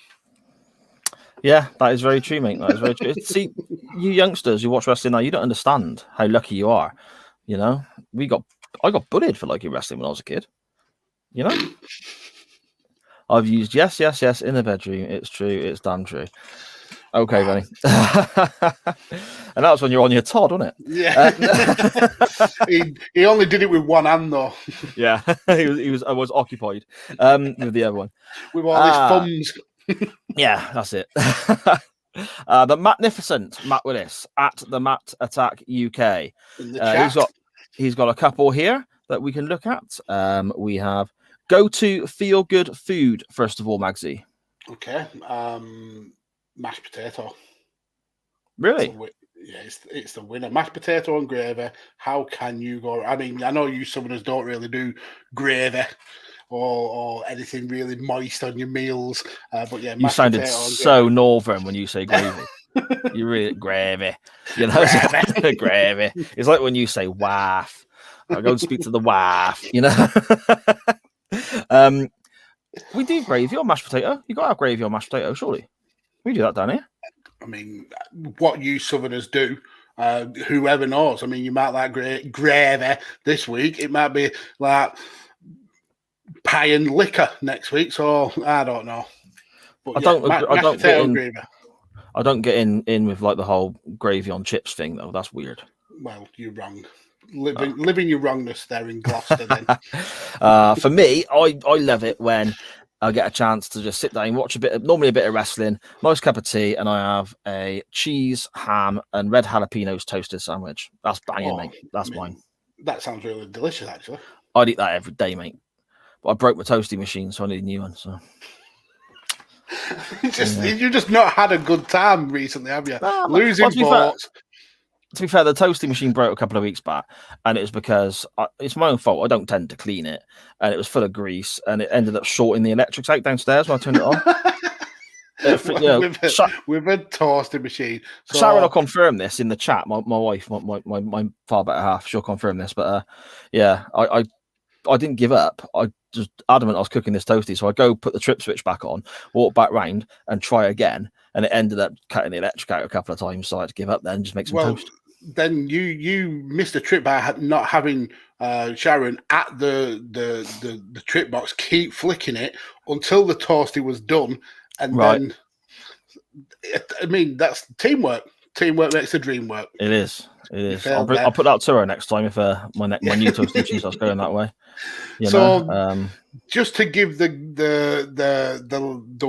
Yeah, that is very true, mate. That is very true. See, you youngsters who watch wrestling now, you don't understand how lucky you are. You know, I got bullied for liking wrestling when I was a kid. You know, I've used yes in the bedroom. It's true. It's damn true. Okay, Benny. And that was when you're on your Todd, wasn't it? Yeah. He only did it with one hand though. Yeah, I was occupied with the other one. With all his thumbs. Yeah, that's it. The magnificent Matt Willis at the Matt Attack UK. In the chat. He's got a couple here that we can look at. We have go to feel good food first of all, Magsy. Okay. Mashed potato. Really? Yeah, it's the winner. Mashed potato and gravy. How can you go? I mean, I know you southerners don't really do gravy or anything really moist on your meals, but yeah, you sounded so northern when you say gravy. You really gravy, you know, gravy. It's like when you say waff. I go and speak to the waff, you know. We do gravy on mashed potato. You got to have gravy on mashed potato, surely. We do that down here. I mean, what you southerners do, whoever knows. I mean, you might like gravy this week. It might be like pie and liquor next week. So I don't know. But I don't get in with like the whole gravy on chips thing though. That's weird. Well, you're wrong. Living your wrongness there in Gloucester. Then. For me, I love it when I get a chance to just sit down, watch normally a bit of wrestling, nice cup of tea, and I have a cheese, ham, and red jalapenos toasted sandwich. That's banging, mate. That's mine. That sounds really delicious, actually. I'd eat that every day, mate. But I broke my toasty machine, so I need a new one. So you just not had a good time recently, have you? Losing votes. To be fair, the toasting machine broke a couple of weeks back, and it was because it's my own fault. I don't tend to clean it, and it was full of grease, and it ended up shorting the electrics out downstairs when I turned it on. With a toasting machine. So... Sharon will confirm this in the chat. My wife, my far better half, she'll confirm this. But yeah, I didn't give up. I just adamant I was cooking this toasty, so I go put the trip switch back on, walk back round, and try again, and it ended up cutting the electric out a couple of times. So I had to give up then, and just make some toast. Then you missed a trip by not having Sharon at the trip box keep flicking it until the toasty was done, and then I mean that's teamwork. Teamwork makes the dream work. It is. I'll put that to her next time if my new toasty machine starts going that way. Just to give the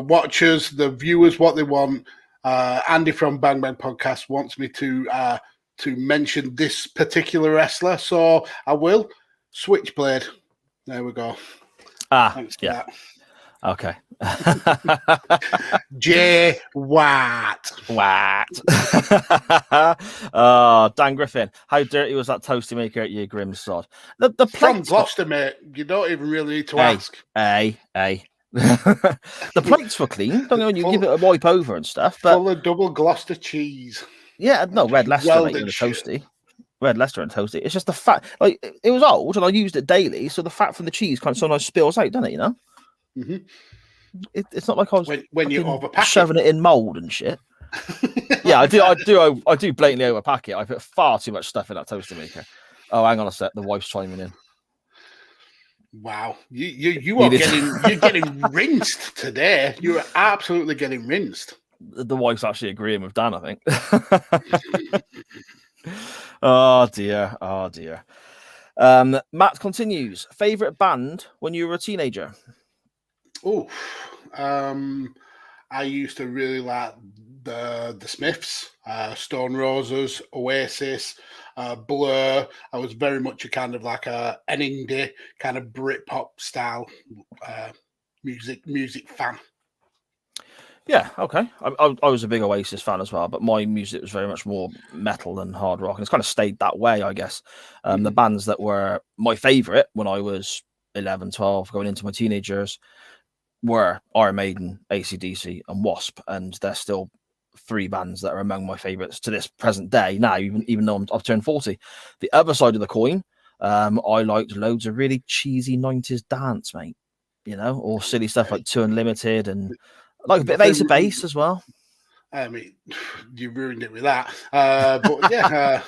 watchers, the viewers what they want. Andy from Bang Bang Podcast wants me to mention this particular wrestler, so I will. Switchblade. There we go. Thanks for that. Okay. Jay Watt. Oh, Dan Griffin. How dirty was that toasty maker at your grim sod? The From Gloucester, mate. You don't even really need to ask. The plates were clean. Don't know when you give it a wipe over and stuff. But full of double Gloucester cheese. Yeah, no, Red Leicester making the toasty. Red Leicester and toasty. It's just the fat. Like it was old, and I used it daily, so the fat from the cheese kind of sometimes spills out, doesn't it? You know. Mm-hmm. It's not like I was when you overpack shoving it in mold and shit. Yeah, I do blatantly overpack it. I put far too much stuff in that toaster maker. Oh, hang on a sec. The wife's chiming in. Wow, you are getting rinsed today. You are absolutely getting rinsed. The wife's actually agreeing with Dan, I think. Oh dear. Matt continues. Favorite band when you were a teenager? Oh, I used to really like the Smiths, Stone Roses, Oasis, Blur. I was very much a kind of like an indie kind of Britpop style music fan. Yeah, okay. I was a big Oasis fan as well, but my music was very much more metal than hard rock, and it's kind of stayed that way, I guess. The bands that were my favourite when I was 11, 12, going into my teenage years, were Iron Maiden, AC/DC, and Wasp, and they're still 3 bands that are among my favourites to this present day. Now, even though I've turned 40, the other side of the coin, I liked loads of really cheesy 90s dance, mate. Or silly stuff like Two Unlimited, and like a bit of Ace of Base as well. I mean, you ruined it with that. But yeah,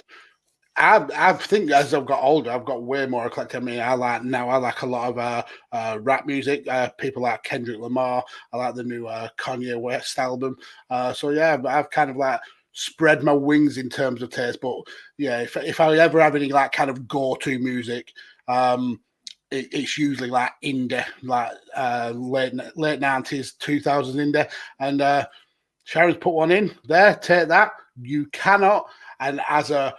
I think as I've got older, I've got way more eclectic. I mean, I like a lot of rap music. People like Kendrick Lamar. I like the new Kanye West album. So yeah, I've kind of like spread my wings in terms of taste. But yeah, if I ever have any like kind of go-to music, it's usually like indie, like late 90s, 2000s indie. And Sharon's put one in there. Take that. You cannot. And as a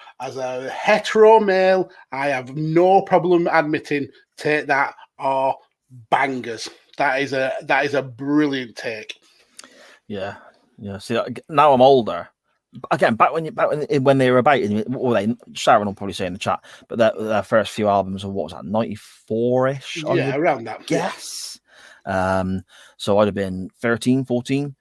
hetero male, I have no problem admitting Take That are bangers. That is a brilliant take. Yeah. See, now I'm older. Again, back when they were about, Sharon will probably say in the chat, but their first few albums are, what was that, 94-ish? Yeah, around that. Yes. So I'd have been 13, 14.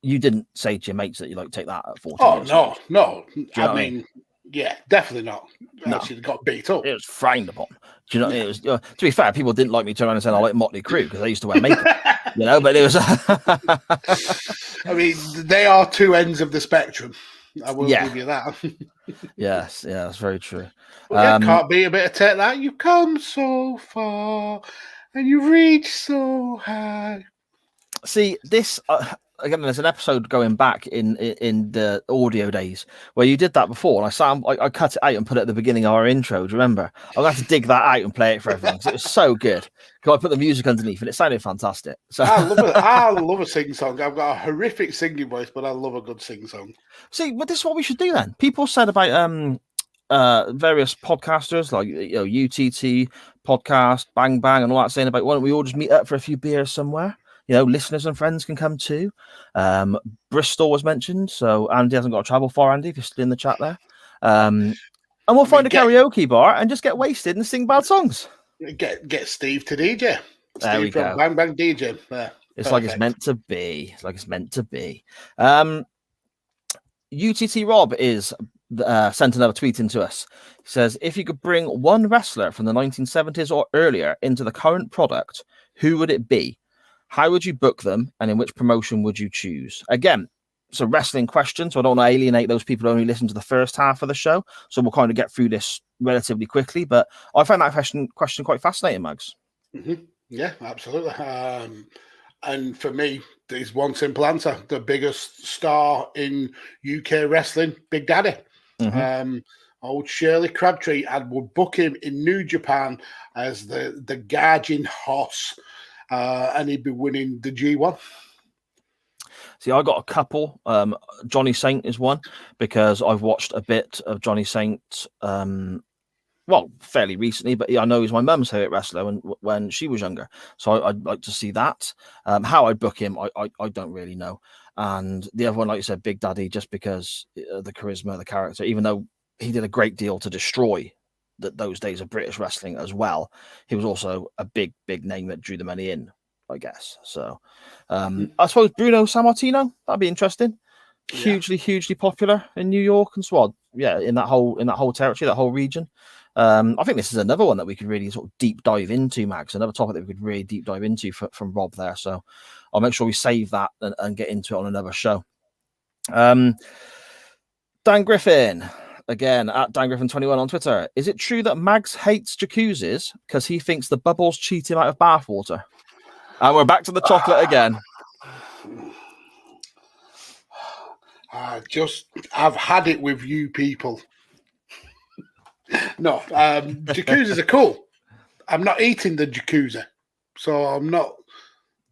You didn't say to your mates that you like Take That at 14. Oh, no. I mean, I mean, yeah, definitely not. No. She got beat up. It was frowned upon. Do you know? Yeah. It was. To be fair, people didn't like me turn around and say I like Motley Crue because I used to wear makeup. But it was. I mean, they are 2 ends of the spectrum. I will give you that. Yes, that's very true. Well, can't be a bit of Take That. You've come so far and you've reached so high. See, this again, there's an episode going back in the audio days where you did that before, and I cut it out and put it at the beginning of our intro. Do you remember? I'll have to dig that out and play it for everyone because it was so good. Because I put the music underneath and it sounded fantastic. So I love it. I love a sing song. I've got a horrific singing voice, but I love a good sing song. See, but this is what we should do then. People said about various podcasters like UTT podcast, Bang Bang, and all that, saying about why don't we all just meet up for a few beers somewhere? Listeners and friends can come too. Bristol was mentioned, so Andy hasn't got to travel far. Andy, if you're still in the chat there, and we'll find a karaoke bar and just get wasted and sing bad songs. Get Steve to DJ. There we go. Bang Bang DJ. It's perfect. like it's meant to be. UTT Rob is sent another tweet into us. He says, if you could bring one wrestler from the 1970s or earlier into the current product, who would it be? How would you book them, and in which promotion would you choose? Again, it's a wrestling question, so I don't want to alienate those people who only listen to the first half of the show. So we'll kind of get through this relatively quickly. But I found that question quite fascinating, Mags. Mm-hmm. Yeah, absolutely. And for me, there's one simple answer: the biggest star in UK wrestling, Big Daddy. Mm-hmm. Old Shirley Crabtree. I would book him in New Japan as the guardian horse. And he'd be winning the G1. See, I got a couple. Johnny Saint is one because I've watched a bit of Johnny Saint, fairly recently, but I know he's my mum's favourite wrestler when she was younger. So I'd like to see that. How I'd book him, I don't really know. And the other one, like you said, Big Daddy, just because the charisma, the character, even though he did a great deal to destroy those days of British wrestling as well, he was also a big name that drew the money in, I guess. So I suppose Bruno Sammartino, that'd be interesting. Hugely popular in New York and so on. Yeah, in that whole territory, that whole region. I think this is another one that we could really sort of deep dive into, Max. Another topic that we could really deep dive into from Rob there. So I'll make sure we save that and get into it on another show. Dan Griffin. Again, at Dan Griffin 21 on Twitter. Is it true that Mags hates jacuzzis because he thinks the bubbles cheat him out of bathwater? And we're back to the chocolate again. I've had it with you people. No, jacuzzis are cool. I'm not eating the jacuzzi. So I'm not.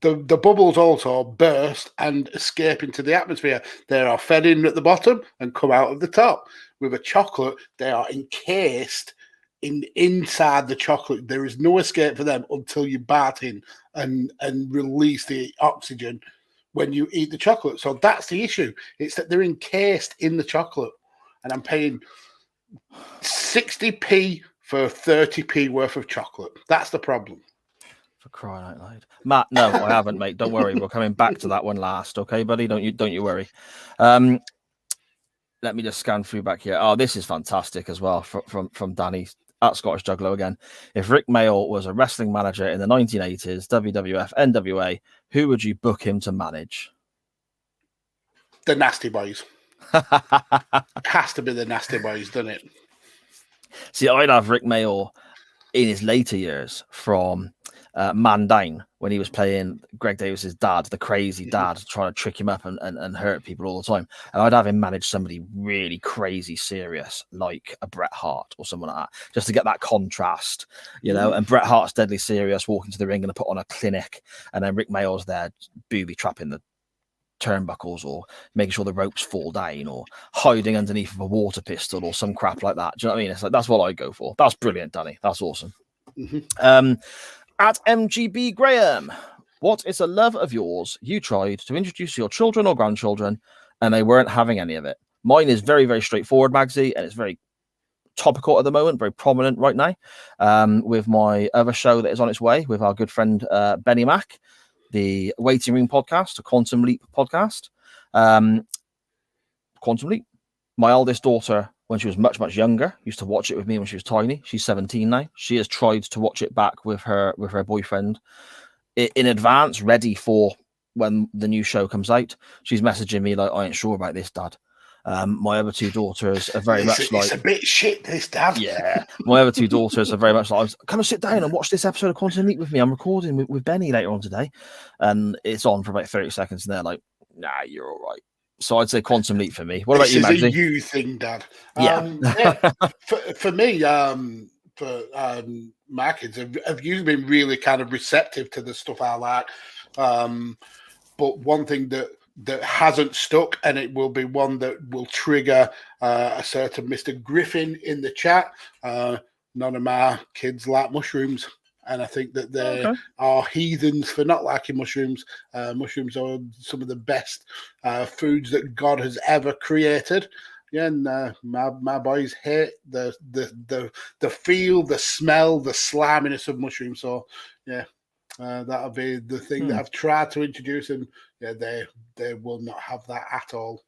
The bubbles also burst and escape into the atmosphere. They are fed in at the bottom and come out of the top. With a chocolate, they are encased inside the chocolate. There is no escape for them until you bite in and release the oxygen when you eat the chocolate. So that's the issue. It's that they're encased in the chocolate. And I'm paying 60p for 30p worth of chocolate. That's the problem. For crying out loud, Matt. No, I haven't, mate. Don't worry. We're coming back to that one last, okay, buddy? Don't you worry. Let me just scan through back here. Oh, this is fantastic as well from Danny at Scottish Juggalo again. If Rick Mayall was a wrestling manager in the 1980s, WWF, NWA, who would you book him to manage? The Nasty Boys. Has to be the Nasty Boys, doesn't it? See, I'd have Rick Mayall in his later years from Man Down when he was playing Greg Davis's dad, the crazy dad, trying to trick him up and hurt people all the time. And I'd have him manage somebody really crazy serious, like a Bret Hart or someone like that, just to get that contrast, you know. And Bret Hart's deadly serious, walking to the ring and put on a clinic, and then Rick Mayall's there booby trapping the turnbuckles or making sure the ropes fall down or hiding underneath of a water pistol or some crap like that. Do you know what I mean? It's like, that's what I go for. That's brilliant, Danny. That's awesome. At MGB Graham, what is a love of yours you tried to introduce your children or grandchildren and they weren't having any of it? Mine is very, very straightforward, Magsy, and it's very topical at the moment, very prominent right now, with my other show that is on its way with our good friend Benny Mack, the Waiting Room podcast, a Quantum Leap podcast. Quantum Leap. My eldest daughter, when she was much, much younger, used to watch it with me when she was tiny. She's 17 now. She has tried to watch it back with her boyfriend in advance, ready for when the new show comes out. She's messaging me like, I ain't sure about this, Dad. My other two daughters are very much like... It's a bit shit, this, Dad. Yeah. My other two daughters are very much like, come and sit down and watch this episode of Quantum Leap with me. I'm recording with Benny later on today. And it's on for about 30 seconds and they're like, nah, you're all right. So I'd say Quantum Leap for me. What about you, Magsy? This is a you thing, Dad. Yeah. For me, my kids have usually been really kind of receptive to the stuff I like. But one thing that hasn't stuck, and it will be one that will trigger a certain Mr. Griffin in the chat. None of my kids like mushrooms. And I think that they are heathens for not liking mushrooms. Mushrooms are some of the best foods that God has ever created. Yeah, and my boys hate the feel, the smell, the sliminess of mushrooms. So yeah, that'll be the thing that I've tried to introduce, and yeah, they will not have that at all.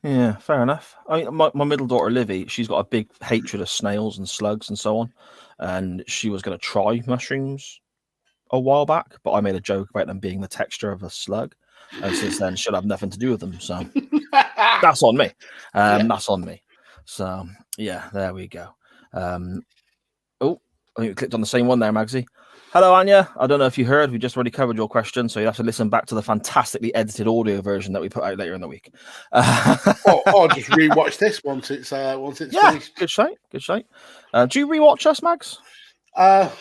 Yeah, fair enough. I mean, my middle daughter, Livy, she's got a big hatred of snails and slugs and so on. And she was going to try mushrooms a while back, but I made a joke about them being the texture of a slug. And since then, she'll have nothing to do with them. So that's on me. That's on me. So, yeah, there we go. I think we clicked on the same one there, Magsy. Hello, Anya. I don't know if you heard. We just already covered your question, so you have to listen back to the fantastically edited audio version that we put out later in the week. or just rewatch this once it's finished. Good shout. Do you rewatch us, Mags? I'll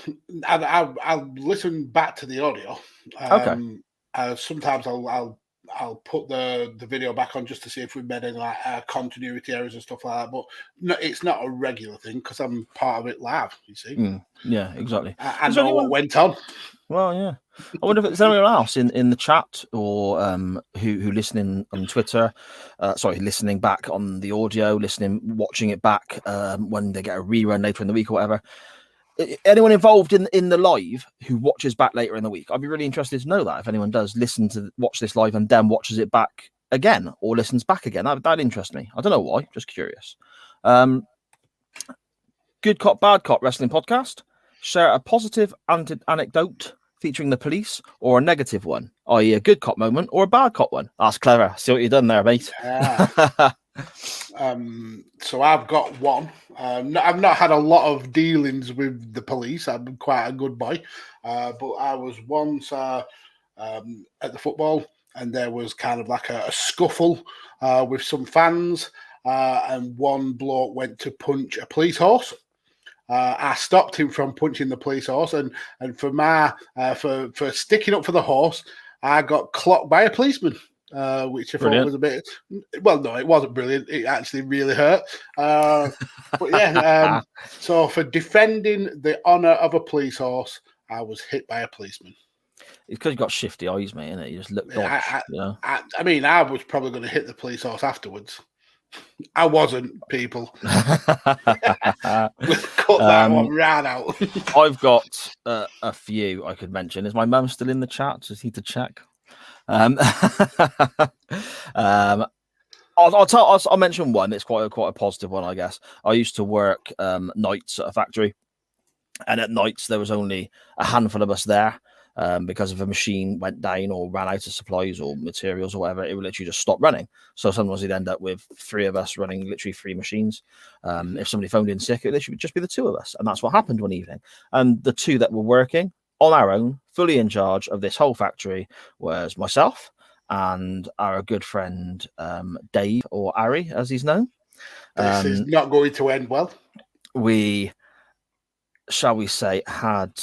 listen back to the audio. Sometimes I'll put the video back on just to see if we've made any continuity errors and stuff like that. But no, it's not a regular thing because I'm part of it live. You see? Yeah, exactly. I know what went on. Well, yeah. I wonder if there's anyone else in the chat or who listening on Twitter. Listening back on the audio, watching it back when they get a rerun later in the week or whatever. Anyone involved in the live who watches back later in the week? I'd be really interested to know that if anyone does watch this live and then watches it back again or listens back again. That'd interest me. I don't know why, just curious. Good Cop, Bad Cop Wrestling Podcast. Share a positive anecdote featuring the police or a negative one, i.e. a good cop moment or a bad cop one. That's clever. See what you've done there, mate. So I've got one. I've not had a lot of dealings with the police. I've been quite a good boy. But I was once at the football and there was kind of like a scuffle with some fans and one bloke went to punch a police horse. I stopped him from punching the police horse and for for sticking up for the horse, I got clocked by a policeman. Which I thought was a bit... Well, no, it wasn't brilliant. It actually really hurt. But yeah, so for defending the honour of a police horse, I was hit by a policeman. It's because you got shifty eyes, mate, innit? You just look dodge, I mean, I was probably going to hit the police horse afterwards. I wasn't, people. We'll cut that one right out. I've got a few I could mention. Is my mum still in the chat? Just need to check. I'll mention one. It's quite a positive one, I guess. I used to work nights at a factory, and at nights there was only a handful of us there. Because if a machine went down or ran out of supplies or materials or whatever, it would literally just stop running. So sometimes you'd end up with 3 of us running literally 3 machines. If somebody phoned in sick, it literally would just be the 2 of us. And that's what happened one evening. And the 2 that were working on our own, fully in charge of this whole factory, was myself and our good friend Dave, or Ari, as he's known. This is not going to end well. We, shall we say, had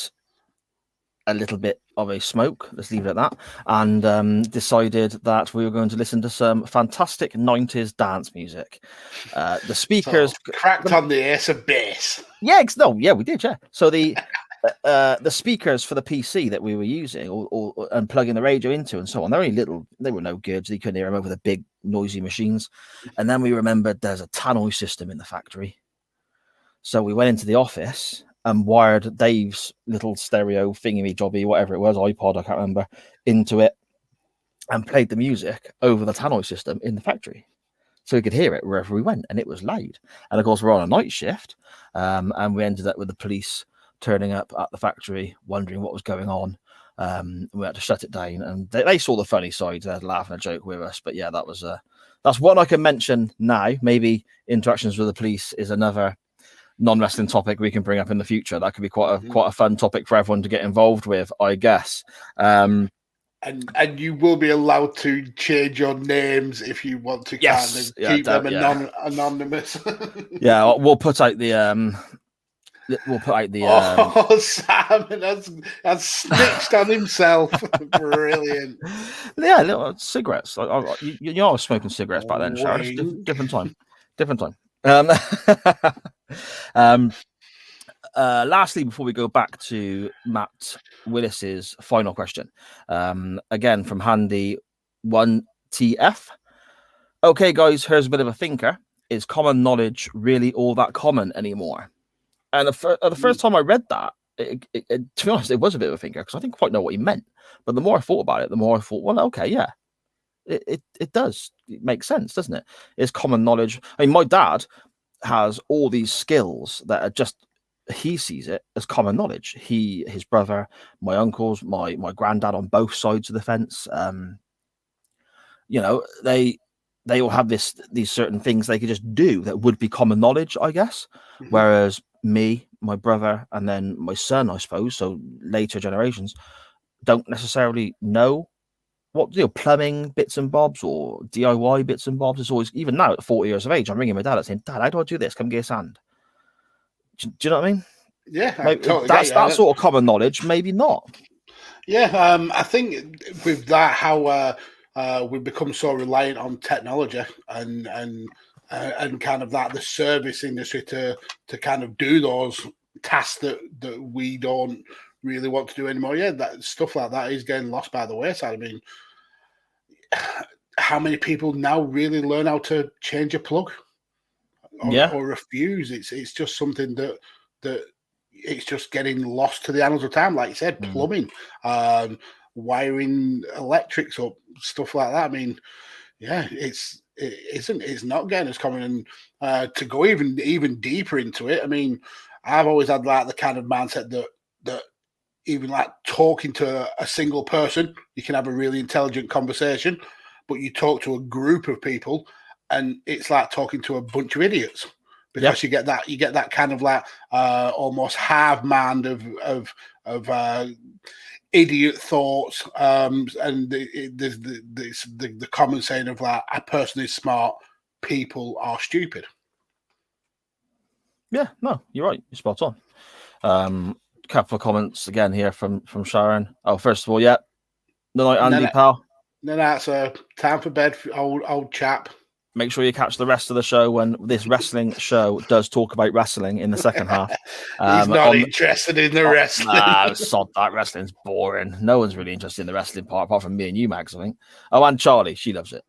a little bit of a smoke, let's leave it at that, and decided that we were going to listen to some fantastic 90s dance music. The speakers cracked on the ace of bass. Yeah, we did, yeah. So the speakers for the PC that we were using and plugging the radio into and so on, they were no good, so you couldn't hear them over the big noisy machines. And then we remembered there's a tannoy system in the factory. So we went into the office and wired Dave's little stereo thingy-jobby, whatever it was, iPod, I can't remember, into it, and played the music over the tannoy system in the factory. So we could hear it wherever we went, and it was loud. And of course, we're on a night shift, and we ended up with the police turning up at the factory, wondering what was going on. We had to shut it down, and they saw the funny side. They had a laugh and a joke with us. But yeah, that's one I can mention now. Maybe interactions with the police is another non-wrestling topic we can bring up in the future. That could be quite a fun topic for everyone to get involved with, I guess. And you will be allowed to change your names if you want to, yes, kind of keep them anonymous. Yeah, we'll put out the oh, Simon has snitched on himself. Brilliant. Yeah, little cigarettes. You know, I was smoking cigarettes back then, Sharon. Different time. Lastly, before we go back to Matt Willis's final question, again from Handy 1TF. Okay, guys, here's a bit of a thinker. Is common knowledge really all that common anymore? And the first time I read that, to be honest, it was a bit of a thinker because I didn't quite know what he meant. But the more I thought about it, the more I thought, well, okay, yeah, it does. It makes sense, doesn't it? It's common knowledge. I mean, my dad has all these skills that are just, he sees it as common knowledge. His brother, my uncles, my granddad on both sides of the fence, you know, they all have these certain things they could just do that would be common knowledge, I guess. Mm-hmm. Whereas me, my brother, and then my son, I suppose, so later generations, don't necessarily know what, you know, plumbing bits and bobs or DIY bits and bobs. It's always, even now at 40 years of age, I'm ringing my dad and saying, Dad, how do I do this? Come get a sand. Do you know what I mean? Yeah, totally that's that sort of common knowledge. Maybe not. Yeah, I think with that, how we've become so reliant on technology and kind of that the service industry to kind of do those tasks that we don't really want to do anymore. Yeah, that stuff like that is getting lost by the wayside. I mean, how many people now really learn how to change a plug or a fuse? It's just something that it's just getting lost to the annals of time. Like you said, plumbing, wiring electrics up, stuff like that. I mean, yeah, it's not getting as common. And to go even deeper into it, I mean, I've always had like the kind of mindset that even like talking to a single person, you can have a really intelligent conversation, but you talk to a group of people and it's like talking to a bunch of idiots. Because you get that kind of like almost hive mind of idiot thoughts, and there's the common saying of like, a person is smart, people are stupid. Yeah, no, you're right. You're spot on. Couple of comments again here from Sharon. Oh, first of all, yeah, no night, Andy, pal. No, it's time for bed, old chap. make sure you catch the rest of the show when this wrestling show does talk about wrestling in the second half. He's not interested in the wrestling. Nah, sod that. Wrestling's boring. No one's really interested in the wrestling part, apart from me and you, Max, I think. Oh, and Charlie. She loves it.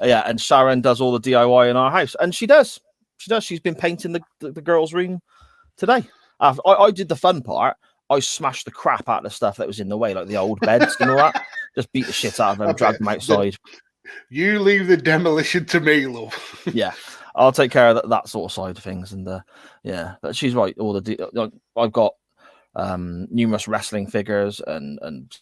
Yeah, and Sharon does all the DIY in our house. And she does. She's been painting the girls' room today. I did the fun part. I smashed the crap out of the stuff that was in the way, like the old beds and all that. Just beat the shit out of them, drag them outside. You leave the demolition to me, love. Yeah, I'll take care of that sort of side of things. And yeah, but she's right. I've got numerous wrestling figures and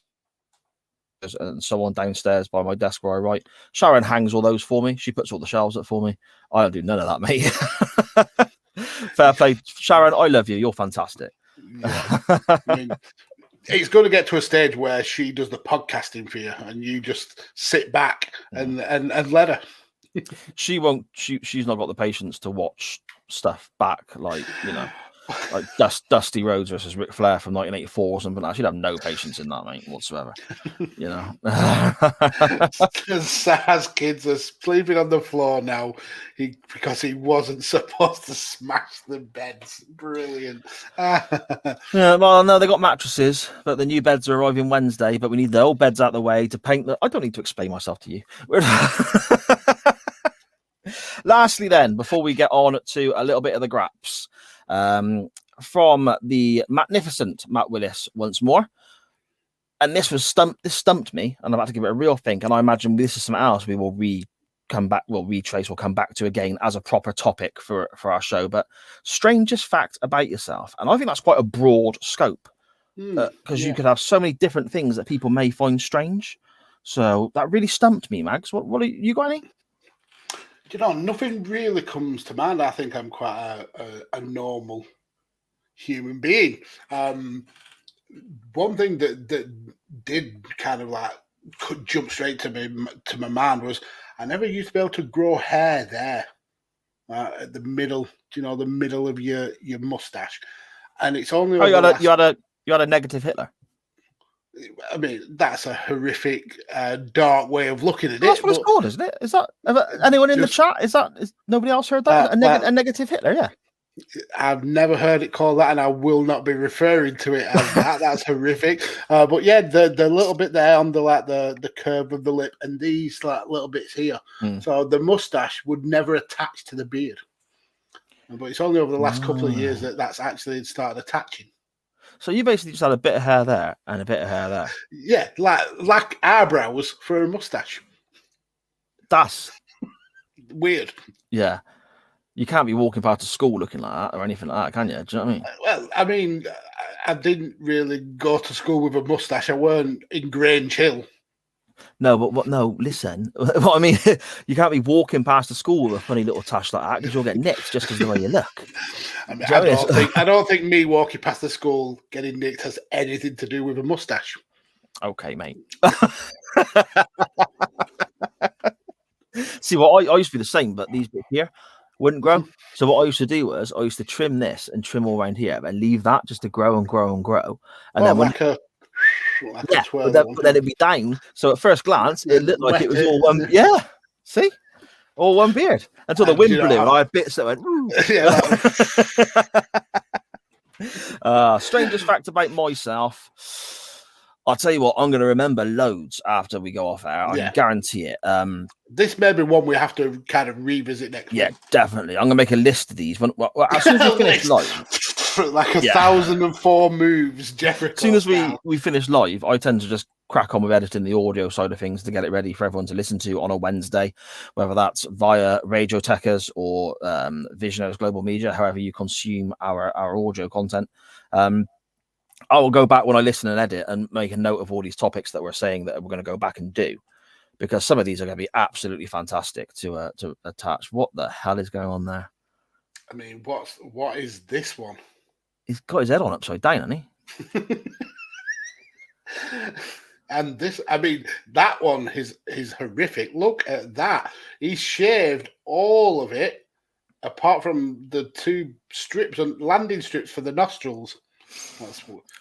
so on downstairs by my desk where I write. Sharon hangs all those for me. She puts all the shelves up for me. I don't do none of that, mate. Fair play, Sharon. I love you. You're fantastic. Yeah. I mean, it's going to get to a stage where she does the podcasting for you, and you just sit back and let her. She won't. She's not got the patience to watch stuff back, like like Dusty Rhodes versus Ric Flair from 1984 or something like that. She'd have no patience in that, mate, whatsoever. Saz kids are sleeping on the floor now because he wasn't supposed to smash the beds. Brilliant. Yeah, well, no, they got mattresses, but the new beds are arriving Wednesday, but we need the old beds out of the way to paint them. I don't need to explain myself to you. Lastly, then, before we get on to a little bit of the graps, from the magnificent Matt Willis once more, and this stumped me, and I'm about to give it a real think, and I imagine this is something else we will come back to again as a proper topic for our show. But strangest fact about yourself, and I think that's quite a broad scope, because you could have so many different things that people may find strange. So that really stumped me, Mags. What you got any? Nothing really comes to mind. I think I'm quite a normal human being. One thing that did kind of could jump straight to my mind was I never used to be able to grow hair there at the middle. The middle of your mustache, and it's only. Oh, you had a negative Hitler. I mean, that's a horrific, dark way of looking at it. That's what it's called, isn't it? Is that anyone in the chat? Is nobody else heard that? A negative Hitler, yeah. I've never heard it called that, and I will not be referring to it as that. That's horrific. But yeah, the little bit there on the curve of the lip, and these little bits here. So the mustache would never attach to the beard. But it's only over the last couple of years that's actually started attaching. So you basically just had a bit of hair there and a bit of hair there. Yeah, like eyebrows for a mustache. That's weird. Yeah. You can't be walking past a school looking like that or anything like that, can you? Do you know what I mean? Well, I mean, I didn't really go to school with a mustache. I weren't in Grange Hill. No, but no, listen. What I mean, you can't be walking past a school with a funny little tash like that because you'll get nicked just because of the way you look. I mean, I don't think me walking past the school getting nicked has anything to do with a mustache. Okay, mate. See, I used to be the same, but these bits here wouldn't grow. So what I used to do was I used to trim this and trim all around here and leave that just to grow and grow and grow. And then but then it'd be down. So at first glance, it looked like it was all one. Yeah, see, all one beard until the wind blew. And I had bits that went. Strangest fact about myself. I'll tell you what, I'm going to remember loads after we go off air. I can guarantee it. This may be one we have to kind of revisit next week. Yeah, definitely. I'm going to make a list of these. As soon as we finish live. Like 1,004 moves, Jeffrey. As soon as we finish live, I tend to just crack on with editing the audio side of things to get it ready for everyone to listen to on a Wednesday, whether that's via Radio Tekkers or Visionaries Global Media, however you consume our audio content. I will go back when I listen and edit and make a note of all these topics that we're saying that we're going to go back and do, because some of these are going to be absolutely fantastic to attach. What the hell is going on there? I mean, what is this one? He's got his head on upside down, hasn't he? And this, I mean, that one is horrific. Look at that. He shaved all of it, apart from the two strips and landing strips for the nostrils.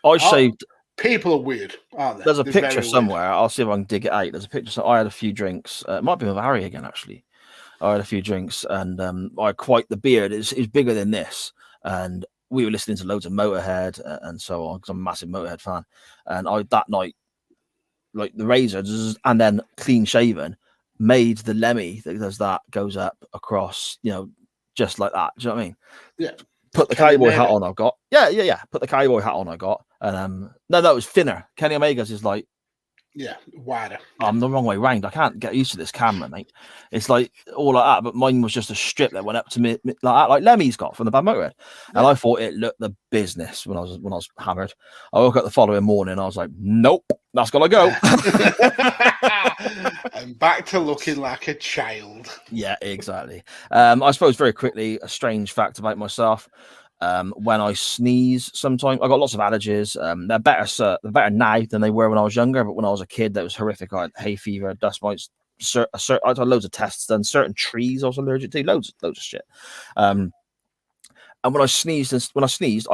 I shaved People are weird, aren't they? There's a They're picture very somewhere. weird. I'll see if I can dig it out. There's a picture. So I had a few drinks. It might be with Harry again, actually. I had a few drinks, and I had quite the beard. It's bigger than this, and we were listening to loads of Motorhead and so on because I'm a massive Motorhead fan. And I that night, like the razor, and then clean shaven, made the Lemmy that does that goes up across, just like that. Do you know what I mean? Yeah. Put the cowboy hat on. I've got. Yeah. Put the cowboy hat on. I got. And no, that was thinner. Kenny Omega's is like. Yeah, wider. I'm the wrong way round. I can't get used to this camera, mate. It's like all like that, but mine was just a strip that went up to me like that, like Lemmy's got from the band Motorhead. Yeah. And I thought it looked the business when I was hammered. I woke up the following morning. I was like, nope, that's gotta go. And back to looking like a child. Yeah, exactly. I suppose very quickly, a strange fact about myself. When I sneeze, sometimes I got lots of allergies. They're better now than they were when I was younger. But when I was a kid, that was horrific. I had hay fever, dust mites. I had loads of tests done. Certain trees I was allergic to. Loads of shit. And when I sneezed, I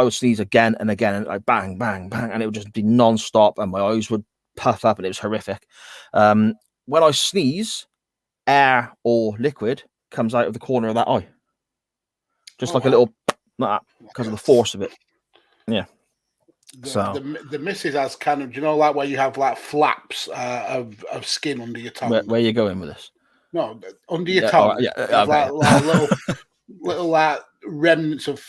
would sneeze again and again, and like bang, bang, bang, and it would just be non-stop, and my eyes would puff up, and it was horrific. When I sneeze, air or liquid comes out of the corner of that eye, just like a little. That because of the force of it. Yeah. The missus has kind of, like where you have like flaps of skin under your tongue. Where are you going with this? No, under your tongue. Right, okay. like little like remnants of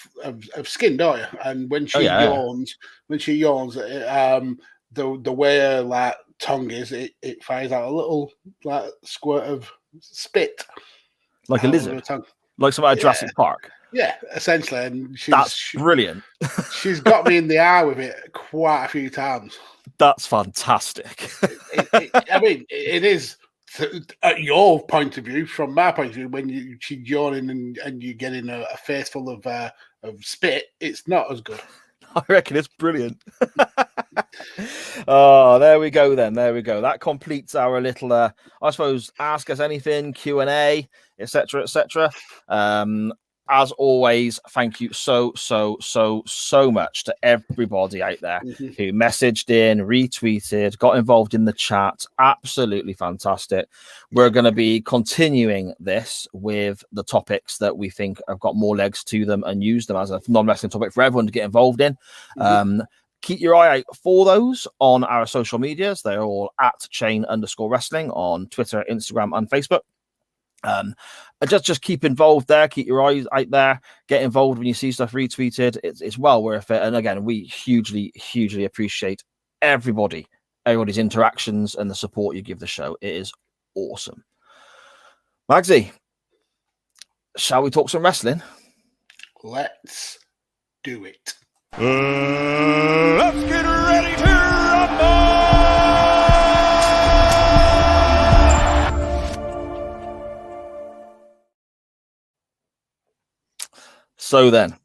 skin, don't you? And when she yawns, the way her like tongue is, it fires out a little like squirt of spit, like a lizard, like some out of Jurassic Park. Yeah, essentially, and that's brilliant. She's got me in the eye with it quite a few times. That's fantastic. I mean, it is at your point of view. From my point of view, when she's yawning and you're getting a face full of spit, it's not as good. I reckon it's brilliant. Oh, there we go then. There we go. That completes our little, I suppose, ask us anything, Q&A, etc., etc. As always, thank you so much to everybody out there who messaged in, retweeted, got involved in the chat. Absolutely fantastic. We're going to be continuing this with the topics that we think have got more legs to them and use them as a non-wrestling topic for everyone to get involved in. Keep your eye out for those on our social medias. They're all at @chain_wrestling on Twitter, Instagram, and Facebook. Just keep involved there. Keep your eyes out there. Get involved when you see stuff retweeted. It's well worth it. And again, we hugely appreciate everybody's interactions and the support you give the show. It is awesome. Magsy, shall we talk some wrestling? Let's do it. Let's get ready to rumble! So then,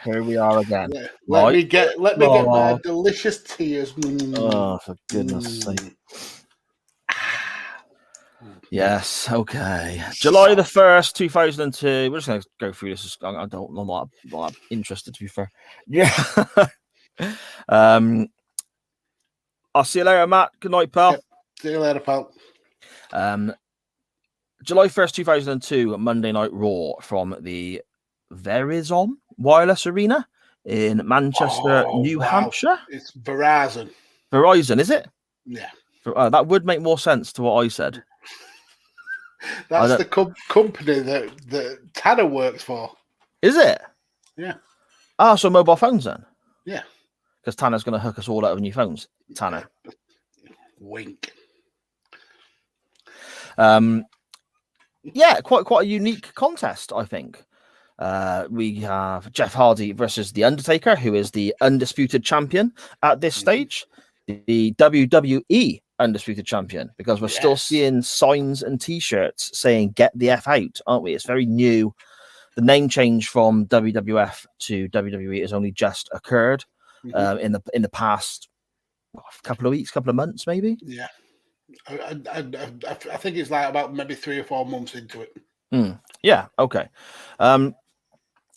here we are again. Let me get my delicious tears. Oh, for goodness sake. Yes, okay. July the 1st, 2002. We're just going to go through this. I'm not interested, to be fair. Yeah. I'll see you later, Matt. Good night, pal. Yep. See you later, pal. July 1st, 2002, Monday Night Raw from the Verizon Wireless Arena in Manchester, New Hampshire. It's Verizon. Verizon, is it? Yeah. That would make more sense to what I said. That's the company that Tanner works for. Is it? Yeah. Ah, so mobile phones then? Yeah. Because Tanner's going to hook us all up with new phones. Tanner. Wink. Yeah, quite a unique contest, I think. We have Jeff Hardy versus The Undertaker, who is the undisputed champion at this stage. The WWE Undisputed champion, because we're still seeing signs and t-shirts saying "Get the F out," aren't we? It's very new. The name change from WWF to WWE has only just occurred in the past couple of weeks, couple of months, maybe. Yeah, I think it's like about maybe 3 or 4 months into it. Yeah. Okay.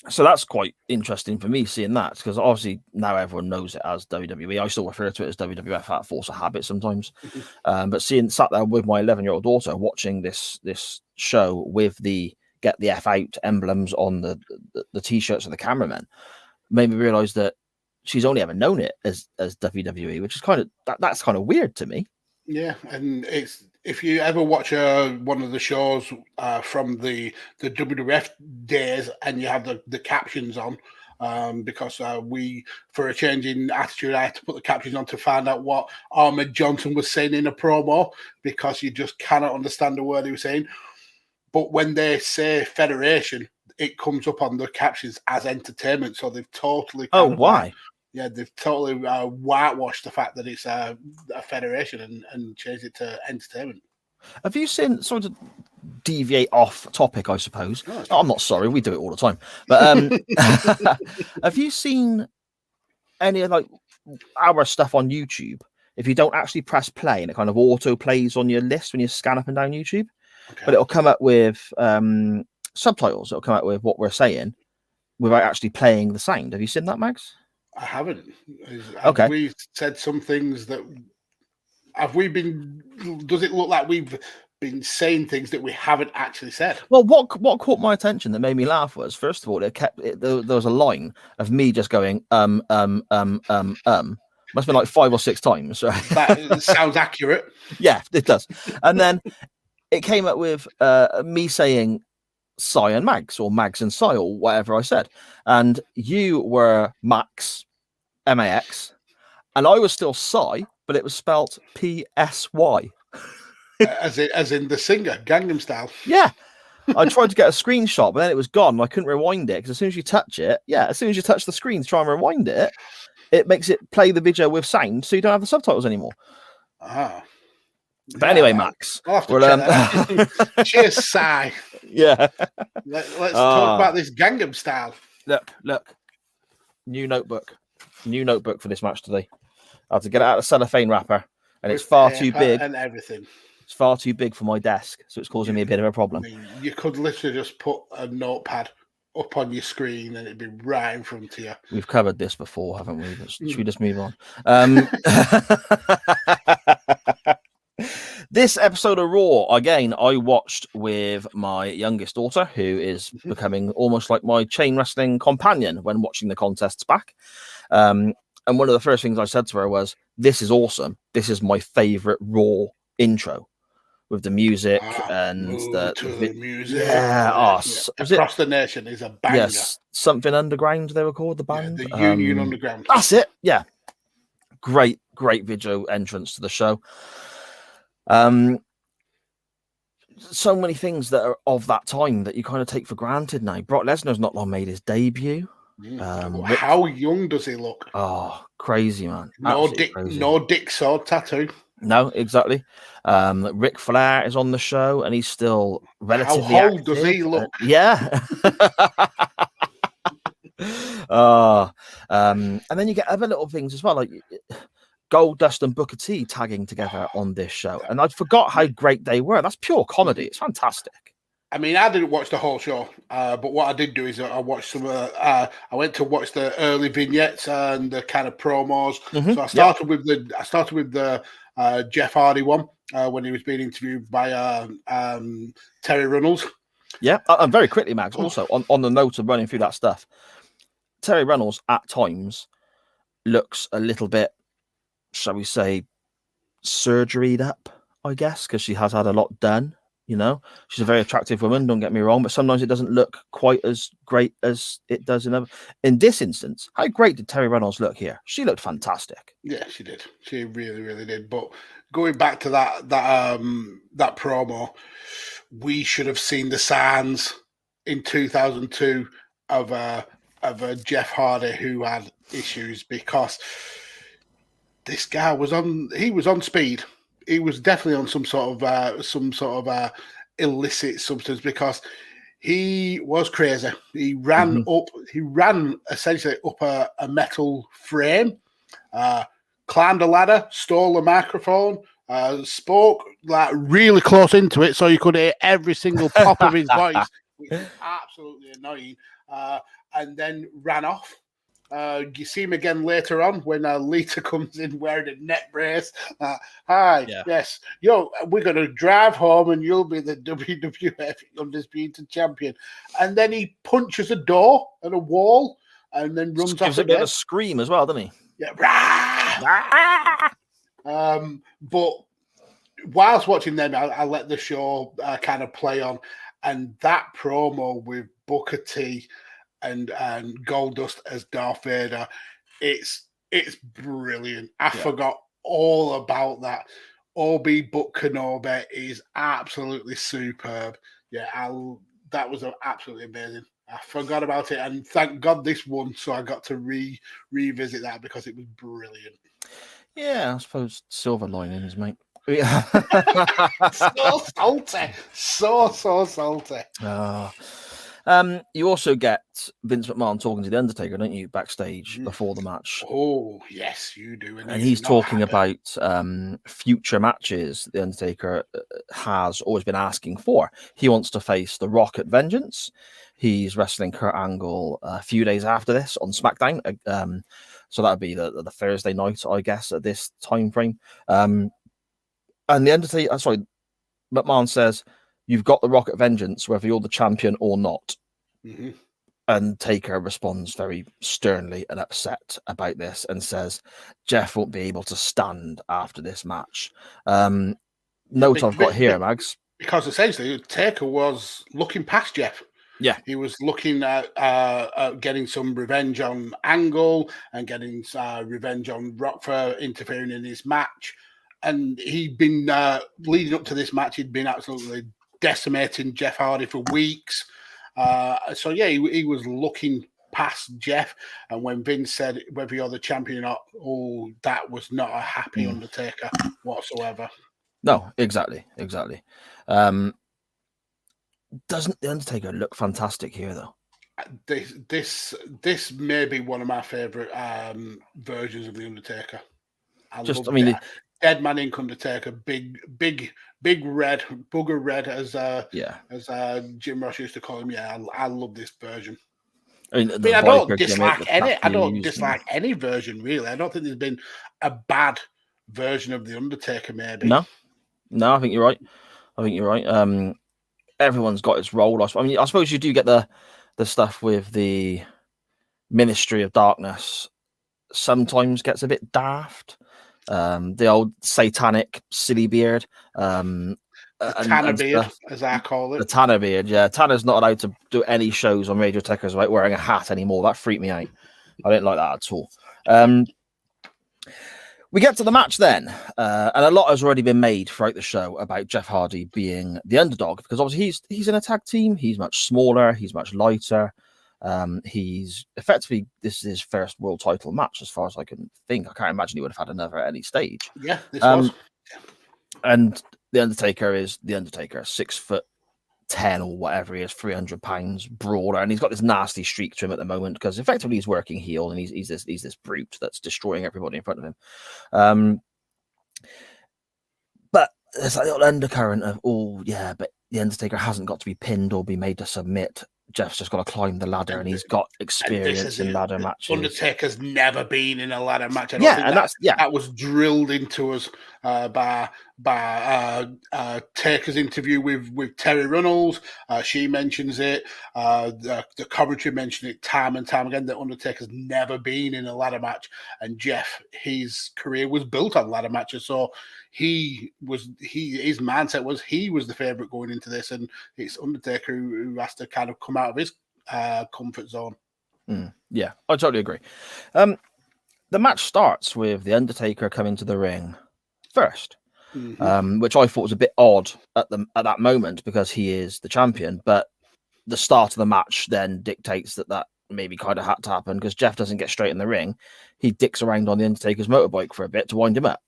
So that's quite interesting for me seeing that, because obviously now everyone knows it as WWE. I still refer to it as WWF out of force of habit sometimes. But sat there with my 11-year-old daughter watching this show with the "Get the F Out" emblems on the t-shirts of the cameramen made me realize that she's only ever known it as WWE, which is that's kind of weird to me. Yeah, and it's, if you ever watch one of the shows from the WWF days and you have the captions on, because for a change in attitude, I had to put the captions on to find out what Ahmed Johnson was saying in a promo, because you just cannot understand the word he was saying. But when they say federation, it comes up on the captions as entertainment. So they've totally... why? They've totally whitewashed the fact that it's a federation and changed it to entertainment. Have you seen, sort of deviate off topic, I suppose? I'm not sorry, we do it all the time. But have you seen any of our stuff on YouTube? If you don't actually press play and it kind of auto plays on your list when you scan up and down YouTube, but it'll come up with subtitles. It'll come up with what we're saying without actually playing the sound. Have you seen that, Max? I haven't. Okay. We said some things that... Have we been... Does it look like we've been saying things that we haven't actually said? Well, what caught my attention that made me laugh was, first of all, there was a line of me just going, Must have been like 5 or 6 times. Right? That sounds accurate. Yeah, it does. And then it came up with me saying Cy and Mags, or Mags and Cy, or whatever I said. And you were Max, M-A-X, and I was still Cy, but it was spelt P-S-Y. As in the singer, Gangnam Style. Yeah. I tried to get a screenshot, but then it was gone. I couldn't rewind it, because as soon as you touch it, as soon as you touch the screen to try and rewind it, it makes it play the video with sound, so you don't have the subtitles anymore. But anyway, Max. I'll have to check that out. Cheers, Cy. Yeah. Let's talk about this Gangnam Style. Look. New notebook for this match today. I have to get it out of the cellophane wrapper, and it's far too big. And everything. It's far too big for my desk, so it's causing me a bit of a problem. I mean, you could literally just put a notepad up on your screen and it'd be right in front of you. We've covered this before, haven't we? Should we just move on? This episode of Raw, again, I watched with my youngest daughter, who is becoming almost like my chain wrestling companion when watching the contests back. And one of the first things I said to her was, "This is awesome. This is my favorite Raw intro, with the music and the music." Yeah, Across the Nation is a banger. Yes, something Underground they were called, the band. The Union Underground. That's it. Yeah, great video entrance to the show. So many things that are of that time that you kind of take for granted now. Brock Lesnar's not long made his debut. How young does he look? Oh, crazy, man. No dick sword tattoo. No, exactly. Ric Flair is on the show and he's still relatively How old active. does he look? Yeah. And then you get other little things as well, like Goldust and Booker T tagging together on this show. And I forgot how great they were. That's pure comedy. It's fantastic. I mean, I didn't watch the whole show, but what I did do is I watched some. I went to watch the early vignettes and the kind of promos. So I started with the Jeff Hardy one when he was being interviewed by Terry Runnels. Yeah, and very quickly, Max. Also, on the note of running through that stuff, Terry Runnels at times looks a little bit, shall we say, surgeried up, I guess, because she has had a lot done. You know, she's a very attractive woman, don't get me wrong, but sometimes it doesn't look quite as great as it does in this instance. How great did Terry Runnels look here? She looked fantastic. Yeah, she did. She really, really did. But going back to that promo, we should have seen the signs in 2002 of a Jeff Hardy who had issues, because this guy was on speed. He was definitely on some sort of illicit substance, because he was crazy. He ran essentially up a metal frame, climbed a ladder, stole a microphone, spoke like really close into it so you could hear every single pop of his voice, which was absolutely annoying. and then ran off. You see him again later on when Lita comes in wearing a neck brace. Hi, yes, we're going to drive home and you'll be the WWF Undisputed Champion. And then he punches a door and a wall and then runs off gives a bit of a scream as well, doesn't he? Yeah. But whilst watching them, I let the show kind of play on, and that promo with Booker T and Goldust as Darth Vader, it's brilliant. I forgot all about that. Obi Book Kenobi is absolutely superb. Yeah, that was absolutely amazing. I forgot about it, and thank God this won, so I got to revisit that because it was brilliant. Yeah, I suppose silver linings, mate. So salty, so salty. You also get Vince McMahon talking to the Undertaker, don't you, backstage before the match? Oh yes, you do. And he's talking about future matches the Undertaker has always been asking for. He wants to face The Rock at Vengeance. He's wrestling Kurt Angle a few days after this on SmackDown. So that would be the Thursday night, I guess, at this time frame. And the Undertaker, McMahon says, "You've got The Rock at Vengeance, whether you're the champion or not." Mm-hmm. And Taker responds very sternly and upset about this and says, "Jeff won't be able to stand after this match." Note I've got here, Mags. Because essentially, Taker was looking past Jeff. Yeah. He was looking at getting some revenge on Angle and getting revenge on Rock for interfering in his match. And he'd been, leading up to this match, he'd been absolutely decimating Jeff Hardy for weeks. So, yeah, he was looking past Jeff. And when Vince said, whether you're the champion or not, that was not a happy Undertaker whatsoever. No, exactly. Doesn't the Undertaker look fantastic here, though? This may be one of my favorite versions of the Undertaker. Dead Man Ink Undertaker, big red, booger red, as Jim Ross used to call him. Yeah, I love this version. I don't dislike any. I don't dislike any version really. I don't think there's been a bad version of the Undertaker. Maybe no. I think you're right. Everyone's got its role. I suppose you do get the stuff with the Ministry of Darkness. Sometimes gets a bit daft. The old satanic silly beard. The Tanner beard, stuff. As I call it. The Tanner beard, yeah. Tanner's not allowed to do any shows on Radio Tekkers without wearing a hat anymore. That freaked me out. I didn't like that at all. We get to the match then, and a lot has already been made throughout the show about Jeff Hardy being the underdog, because obviously he's in a tag team. He's much smaller. He's much lighter. He's effectively, this is his first world title match, as far as I can think. I can't imagine he would have had another at any stage. Yeah, this was. And the Undertaker is the Undertaker, 6'10" or whatever he is, 300 pounds, brawler, and he's got this nasty streak to him at the moment because effectively he's working heel and he's this brute that's destroying everybody in front of him. But there's that little undercurrent of, but the Undertaker hasn't got to be pinned or be made to submit. Jeff's just got to climb the ladder, and he's got experience in ladder matches. Undertaker's never been in a ladder match. That was drilled into us by Taker's interview with Terry Runnels. She mentions it. The commentary mentioned it time and time again that Undertaker's never been in a ladder match, and Jeff, his career was built on ladder matches, so his mindset was he was the favorite going into this, and it's Undertaker who has to kind of come out of his comfort zone. Yeah, I totally agree. The match starts with the Undertaker coming to the ring first, which I thought was a bit odd at that moment because he is the champion. But the start of the match then dictates that maybe kind of had to happen because Jeff doesn't get straight in the ring. He dicks around on the Undertaker's motorbike for a bit to wind him up.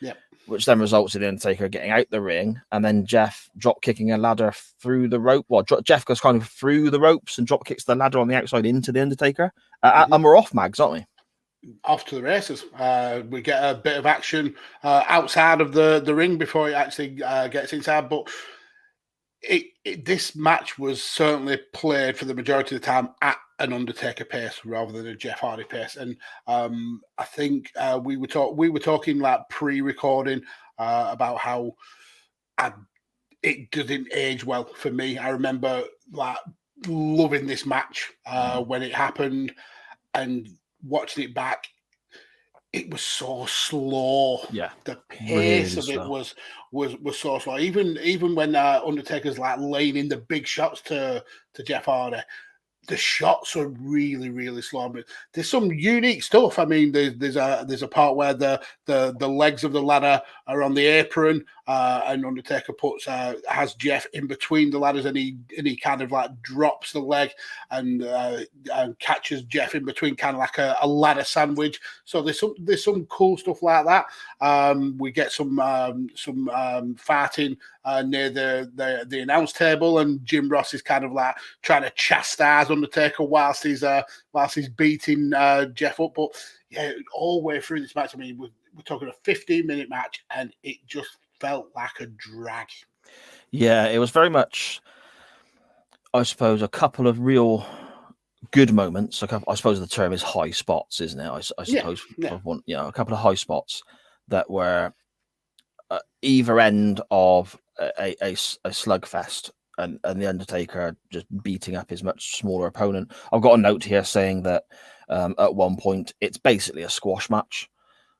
Yeah. Which then results in the Undertaker getting out the ring and then Jeff drop kicking a ladder through the rope. Well, Jeff goes kind of through the ropes and drop kicks the ladder on the outside into the Undertaker. And we're off, Mags, aren't we? Off to the races. We get a bit of action outside of the ring before it actually gets inside. But this match was certainly played for the majority of the time at an Undertaker pace rather than a Jeff Hardy pace, and I think we were talking like pre-recording about how it didn't age well for me. I remember like loving this match when it happened, and watching it back. It was so slow. Yeah, the pace really of it was so slow. Even when Undertaker's like laying in the big shots to Jeff Hardy, the shots are really, really slow. But there's some unique stuff. I mean, there's a part where the legs of the ladder are on the apron, and Undertaker has Jeff in between the ladders, and he kind of like drops the leg and catches Jeff in between, kind of like a ladder sandwich. So there's some cool stuff like that. We get some farting near the announce table, and Jim Ross is kind of like trying to chastise Undertaker whilst he's beating Jeff up. But yeah, all the way through this match, I mean, we're talking a 15-minute match, and it just felt like a drag. Yeah, it was very much, I suppose, a couple of real good moments. I suppose the term is high spots, isn't it? I suppose a couple of high spots that were either end of a slugfest, and the Undertaker just beating up his much smaller opponent. I've got a note here saying that at one point it's basically a squash match.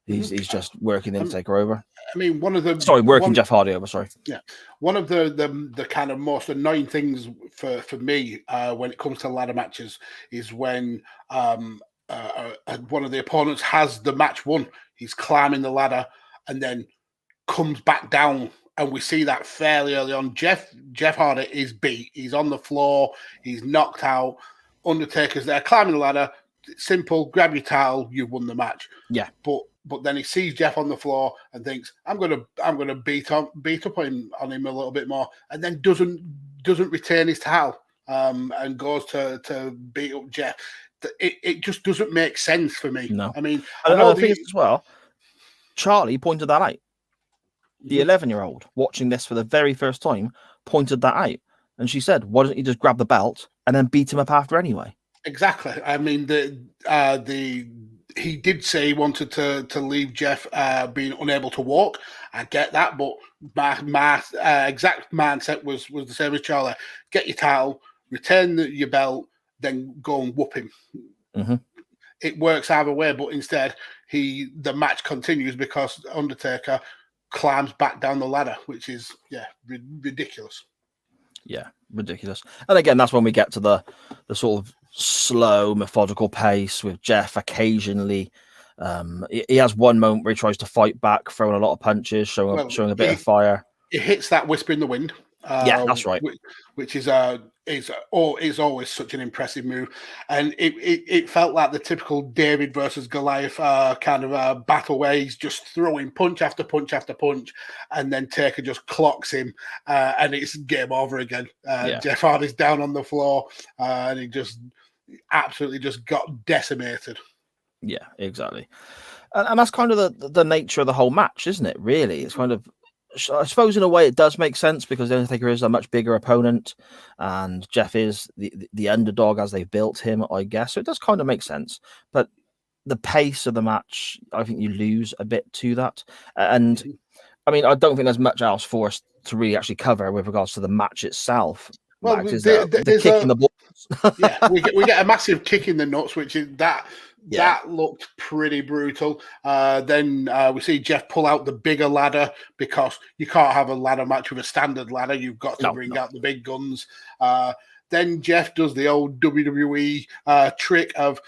He's just working the Undertaker over. I mean, Jeff Hardy over. Sorry. Yeah, one of the kind of most annoying things for me when it comes to ladder matches is when one of the opponents has the match won. He's climbing the ladder and then comes back down, and we see that fairly early on. Jeff Hardy is beat. He's on the floor. He's knocked out. Undertaker's there climbing the ladder. Simple, grab your title. You've won the match. Yeah, but then he sees Jeff on the floor and thinks, I'm gonna beat up on him a little bit more, and then doesn't retain his title and goes to beat up Jeff. It just doesn't make sense for me. No, I mean, I think as well. Charlie pointed that out. The 11-year-old watching this for the very first time pointed that out, and she said, "Why don't you just grab the belt and then beat him up after anyway?" Exactly. I mean, he did say he wanted to leave Jeff being unable to walk. I get that, but my exact mindset was the same as Charlie. Get your title, return your belt, then go and whoop him. Mm-hmm. It works either way, but instead the match continues because Undertaker climbs back down the ladder, which is ridiculous. Yeah, ridiculous. And again, that's when we get to the sort of slow, methodical pace with Jeff occasionally. He has one moment where he tries to fight back, throwing a lot of punches, showing a bit of fire. It hits that whisper in the wind. Yeah, that's right. Which is always such an impressive move, and it felt like the typical David versus Goliath kind of battle where he's just throwing punch after punch after punch, and then Taker just clocks him, and it's game over again. Jeff Hardy's down on the floor, and he just absolutely just got decimated. Yeah, exactly, and that's kind of the nature of the whole match, isn't it? Really, it's kind of. I suppose in a way it does make sense because the Undertaker is a much bigger opponent and Jeff is the underdog as they've built him, I guess. So it does kind of make sense. But the pace of the match, I think you lose a bit to that. And I mean, I don't think there's much else for us to really actually cover with regards to the match itself. Well, Max, the kick in the balls. Yeah, we get a massive kick in the nuts, which is that. Yeah. That looked pretty brutal. Then we see Jeff pull out the bigger ladder because you can't have a ladder match with a standard ladder. You've got to bring out the big guns. Then Jeff does the old WWE trick of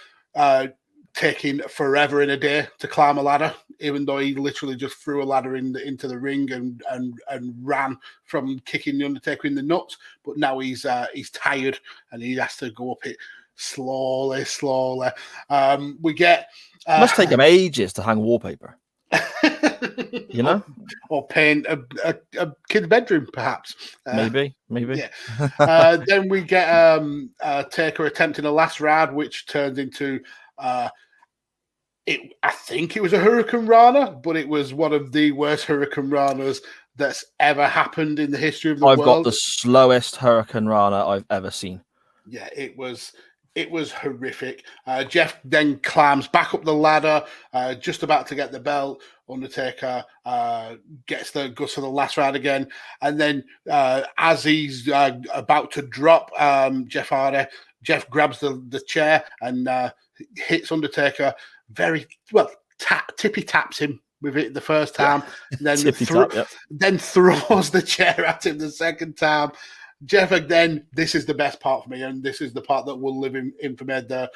taking forever in a day to climb a ladder, even though he literally just threw a ladder into the ring and ran from kicking the Undertaker in the nuts. But now he's tired and he has to go up it. Slowly. We get. It must take him ages to hang wallpaper. You know, or paint a kid's bedroom, perhaps. Maybe. Yeah. Then we get Taker attempting a last ride, which turns into. I think it was a Hurricane Rana, but it was one of the worst Hurricane Ranas that's ever happened in the history of the I've world. got the slowest Hurricane Rana I've ever seen. Yeah, it was horrific. Jeff then climbs back up the ladder, just about to get the belt. Undertaker goes for the last ride again, and then as he's about to drop Jeff Hardy, Jeff grabs the chair and hits Undertaker very well. Tippy taps him with it the first time, then then throws the chair at him the second time. Jeff, again, this is the best part for me, and this is the part that will live in infamy. The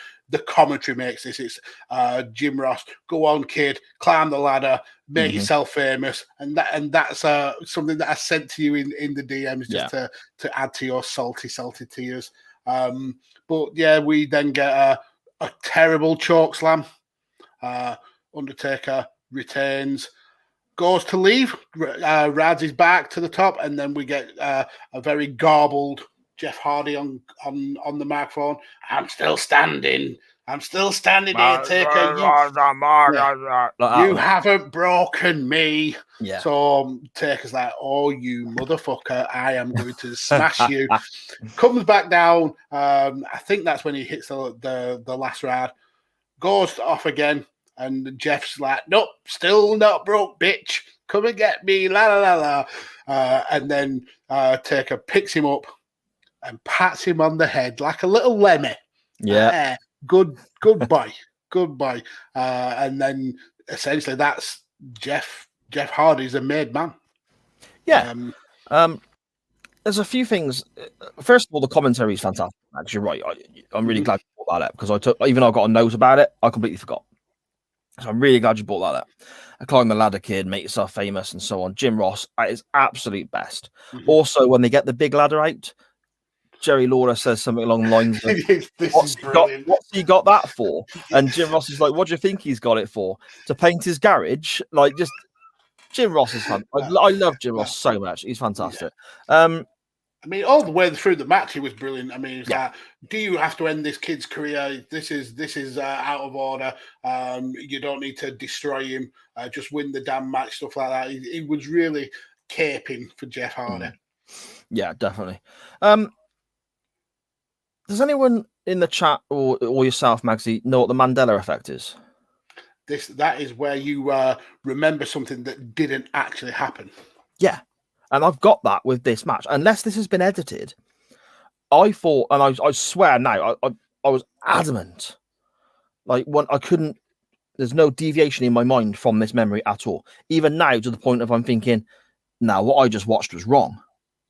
commentary makes this. It's Jim Ross, go on, kid, climb the ladder, make yourself famous, and that's something that I sent to you in the DMs just to add to your salty tears. But yeah, we then get a terrible choke slam. Undertaker retains. Goes to leave, rides his back to the top, and then we get a very garbled Jeff Hardy on the microphone. I'm still standing here, Taker. You haven't broken me. Yeah. So Taker's like, oh, you motherfucker, I am going to smash you. Comes back down. I think that's when he hits the last ride. Goes off again. And Jeff's like, nope, still not broke, bitch. Come and get me, la la la la. And then Taker picks him up and pats him on the head like a little lemmy. Yeah, good boy, good boy. And then essentially that's Jeff Hardy's a made man. Yeah. There's a few things. First of all, the commentary is fantastic. Max, you're right. I'm really glad you brought that up because I got a note about it. I completely forgot. So I'm really glad you brought that up. I climb the ladder, kid, make yourself famous, and so on. Jim Ross at his absolute best. Also, when they get the big ladder out, Jerry Lawler says something along the lines of, what's he got that for? And Jim Ross is like, what do you think he's got it for? To paint his garage? Like, just Jim Ross is fun. I love Jim Ross so much. He's fantastic. I mean, all the way through the match, he was brilliant. I mean, it's like, do you have to end this kid's career? This is out of order. You don't need to destroy him. Just win the damn match, stuff like that. He was really caping for Jeff Hardy. Yeah, definitely. Does anyone in the chat or yourself, Magsy, know what the Mandela effect is? That is where you remember something that didn't actually happen. Yeah. And I've got that with this match. Unless this has been edited, I thought, and I swear now, I was adamant. Like, I couldn't, there's no deviation in my mind from this memory at all. Even now, to the point of I'm thinking, now what I just watched was wrong.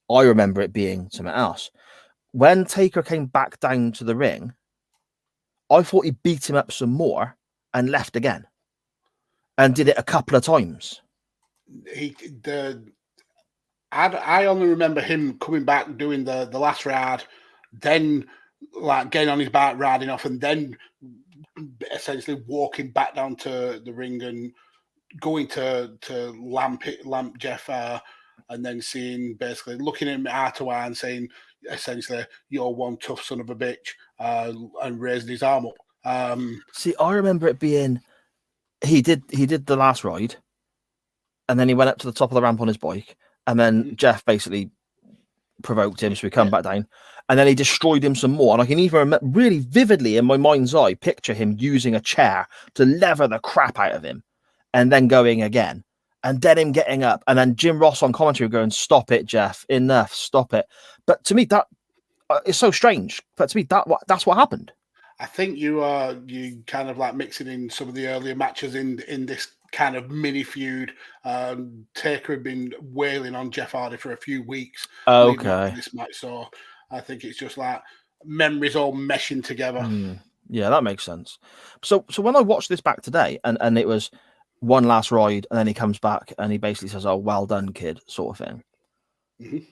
I remember it being something else. When Taker came back down to the ring, I thought he beat him up some more and left again. And did it a couple of times. I only remember him coming back, doing the last ride, then like getting on his back, riding off, and then essentially walking back down to the ring and going to lamp Jeff, and then seeing, basically looking at him eye to eye and saying, essentially, you're one tough son of a bitch, and raising his arm up. See, I remember it being he did the last ride, and then he went up to the top of the ramp on his bike. And then Jeff basically provoked him, so he come back down. And then he destroyed him some more. And I can even remember really vividly in my mind's eye, picture him using a chair to lever the crap out of him and then going again. And then him getting up. And then Jim Ross on commentary going, stop it, Jeff. Enough. Stop it. But to me, that is so strange. But to me, that's what happened. I think you kind of like mixing in some of the earlier matches in this kind of mini feud. Taker had been wailing on Jeff Hardy for a few weeks. Okay. This match, so I think it's just like memories all meshing together. Yeah, that makes sense. So when I watched this back today, and it was one last ride, and then he comes back and he basically says, "Oh, well done, kid," sort of thing.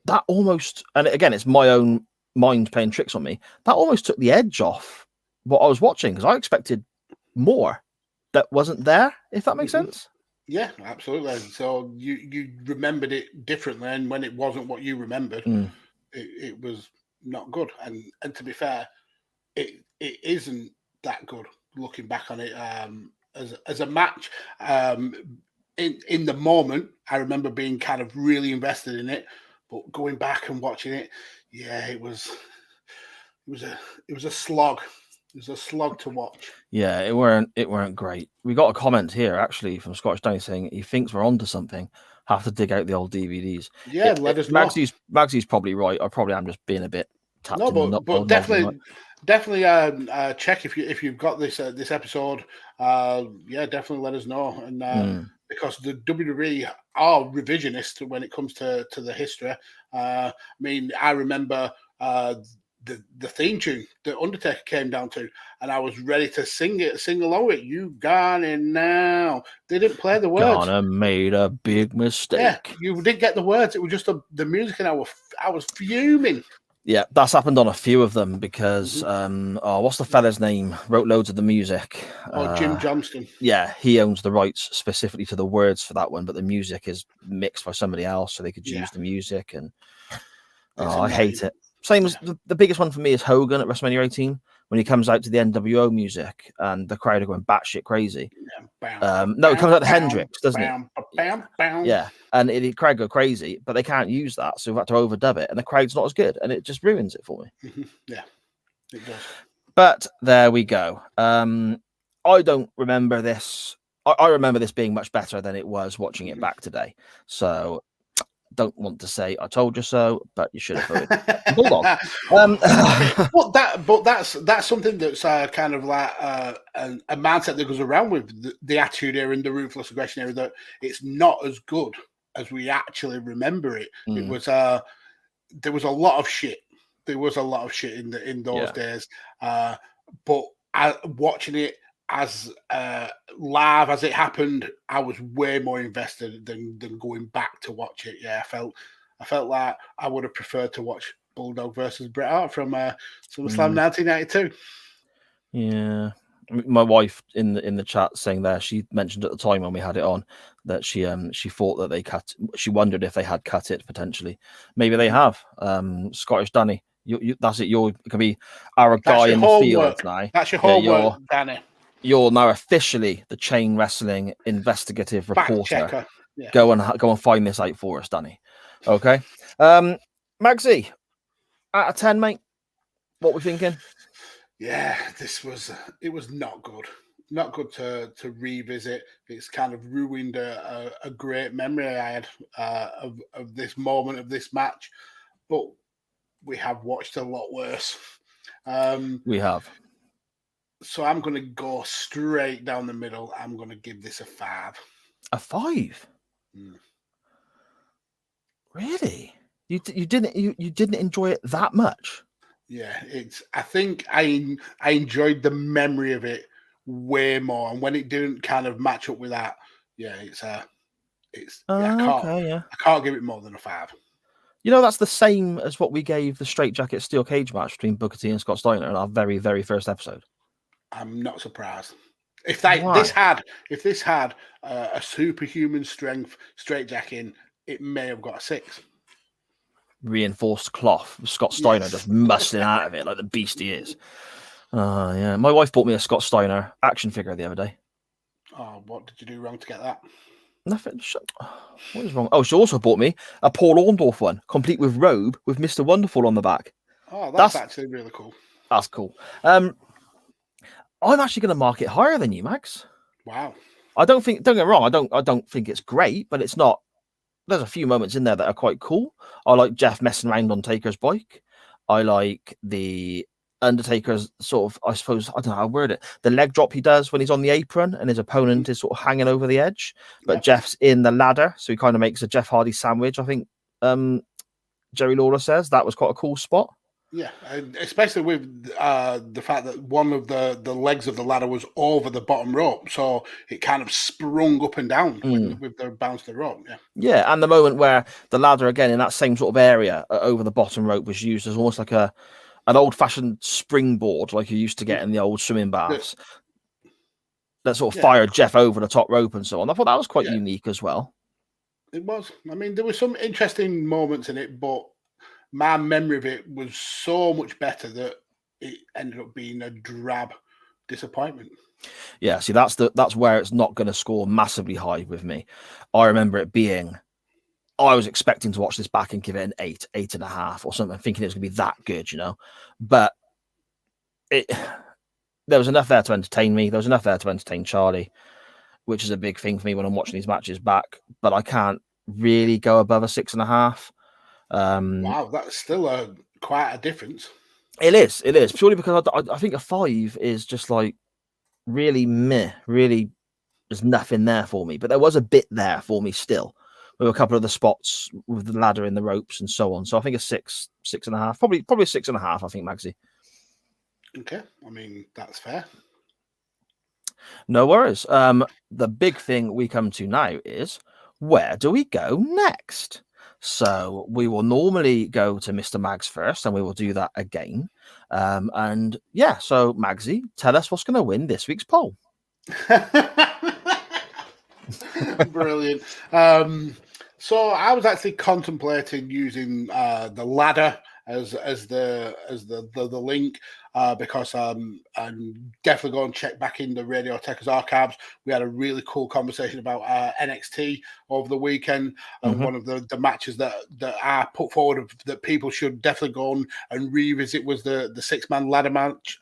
That almost, and again, it's my own mind playing tricks on me. That almost took the edge off what I was watching because I expected more that wasn't there, if that makes sense. Yeah, absolutely. So you remembered it differently, and when it wasn't what you remembered, it was not good. And to be fair, it isn't that good looking back on it as a match. in the moment, I remember being kind of really invested in it, but going back and watching it, yeah, it was a slog. It was a slog to watch. Yeah, it weren't great. We got a comment here actually from Scottish Danny saying he thinks we're onto something. Have to dig out the old DVDs. Yeah, let us know. Magsy's probably right. I probably am just being a bit tapped in. But definitely check if you've got this episode. Yeah, definitely let us know. And because the WWE are revisionist when it comes to the history. I mean, I remember the theme tune that Undertaker came down to, and I was ready to sing along with it. You got it now. They didn't play the words. Gonna made a big mistake. Yeah, you didn't get the words. It was just the music, and I was fuming. Yeah, that's happened on a few of them because what's the fella's name? Wrote loads of the music. Jim Johnston. Yeah, he owns the rights specifically to the words for that one, but the music is mixed by somebody else, so they could use the music. And I hate it. Same as the biggest one for me is Hogan at WrestleMania 18 when he comes out to the NWO music and the crowd are going batshit crazy. No, it comes out to Hendrix, doesn't it? Yeah, and the crowd go crazy, but they can't use that, so we've had to overdub it, and the crowd's not as good, and it just ruins it for me. Yeah, it does. But there we go. I don't remember this. I remember this being much better than it was watching it back today. So don't want to say I told you so, but you should have voted Bulldog. But that's something that's kind of like a mindset that goes around with the Attitude Era and the Ruthless Aggression Era, that it's not as good as we actually remember it. It was there was a lot of shit. There was a lot of shit in those days. But watching it as live as it happened, I was way more invested than going back to watch it. Yeah, I felt like I would have preferred to watch Bulldog versus Bret Hart from SummerSlam 1992. Yeah, my wife in the chat saying there, she mentioned at the time when we had it on that she thought that they cut. She wondered if they had cut it potentially. Maybe they have. Scottish Danny, that's it. It could be our guy in the field now. That's your homework, Danny. You're now officially the Chain Wrestling investigative reporter. Yeah. Go and find this out for us, Danny. Okay. Magsy, out of 10, mate. What we thinking? Yeah, it was not good. Not good to revisit. It's kind of ruined a great memory I had of this moment, of this match. But we have watched a lot worse. We have. So I'm going to go straight down the middle. I'm going to give this a 5. A 5? Really? You didn't enjoy it that much? Yeah, I think I enjoyed the memory of it way more, and when it didn't kind of match up with that, I can't give it more than a 5. You know, that's the same as what we gave the Straight Jacket Steel Cage match between Booker T and Scott Steiner in our very, very first episode. I'm not surprised. If this had a superhuman strength straitjacket, it may have got a 6. Reinforced cloth. Scott Steiner just muscling out of it like the beast he is. Yeah. My wife bought me a Scott Steiner action figure the other day. Oh, what did you do wrong to get that? Nothing. What is wrong? Oh, she also bought me a Paul Orndorff one, complete with robe with Mr. Wonderful on the back. Oh, that's actually really cool. That's cool. I'm actually going to mark it higher than you, Max. Wow. Don't get me wrong. I don't think it's great, but it's not. There's a few moments in there that are quite cool. I like Jeff messing around on Taker's bike. I like the Undertaker's sort of, I suppose, I don't know how to word it, the leg drop he does when he's on the apron and his opponent is sort of hanging over the edge, but Jeff's in the ladder, so he kind of makes a Jeff Hardy sandwich. I think Jerry Lawler says that was quite a cool spot. Yeah, especially with the fact that one of the legs of the ladder was over the bottom rope, so it kind of sprung up and down with the bounce of the rope. Yeah, and the moment where the ladder, again, in that same sort of area over the bottom rope was used as almost like an old-fashioned springboard like you used to get in the old swimming baths. That sort of fired Jeff over the top rope and so on. I thought that was quite unique as well. It was. I mean, there were some interesting moments in it, but my memory of it was so much better that it ended up being a drab disappointment. Yeah, see, that's where it's not going to score massively high with me. I remember it being, I was expecting to watch this back and give it an 8.5 or something, thinking it was going to be that good, But there was enough there to entertain me. There was enough there to entertain Charlie, which is a big thing for me when I'm watching these matches back. But I can't really go above a 6.5. Wow, that's still quite a difference. It is purely because I think a 5 is just like really meh. Really, there's nothing there for me. But there was a bit there for me still, with a couple of the spots with the ladder in the ropes and so on. So I think a 6.5, probably a 6.5. I think, Magsy. Okay, I mean that's fair. No worries. The big thing we come to now is, where do we go next? So we will normally go to Mr. Mags first, and we will do that again. And yeah, so Magsy, tell us what's going to win this week's poll. Brilliant. So I was actually contemplating using the ladder as the link because I'm definitely going to check back in the Radio Tekkers archives. We had a really cool conversation about NXT over the weekend, and one of the matches that I put forward that people should definitely go and revisit was the 6-man ladder match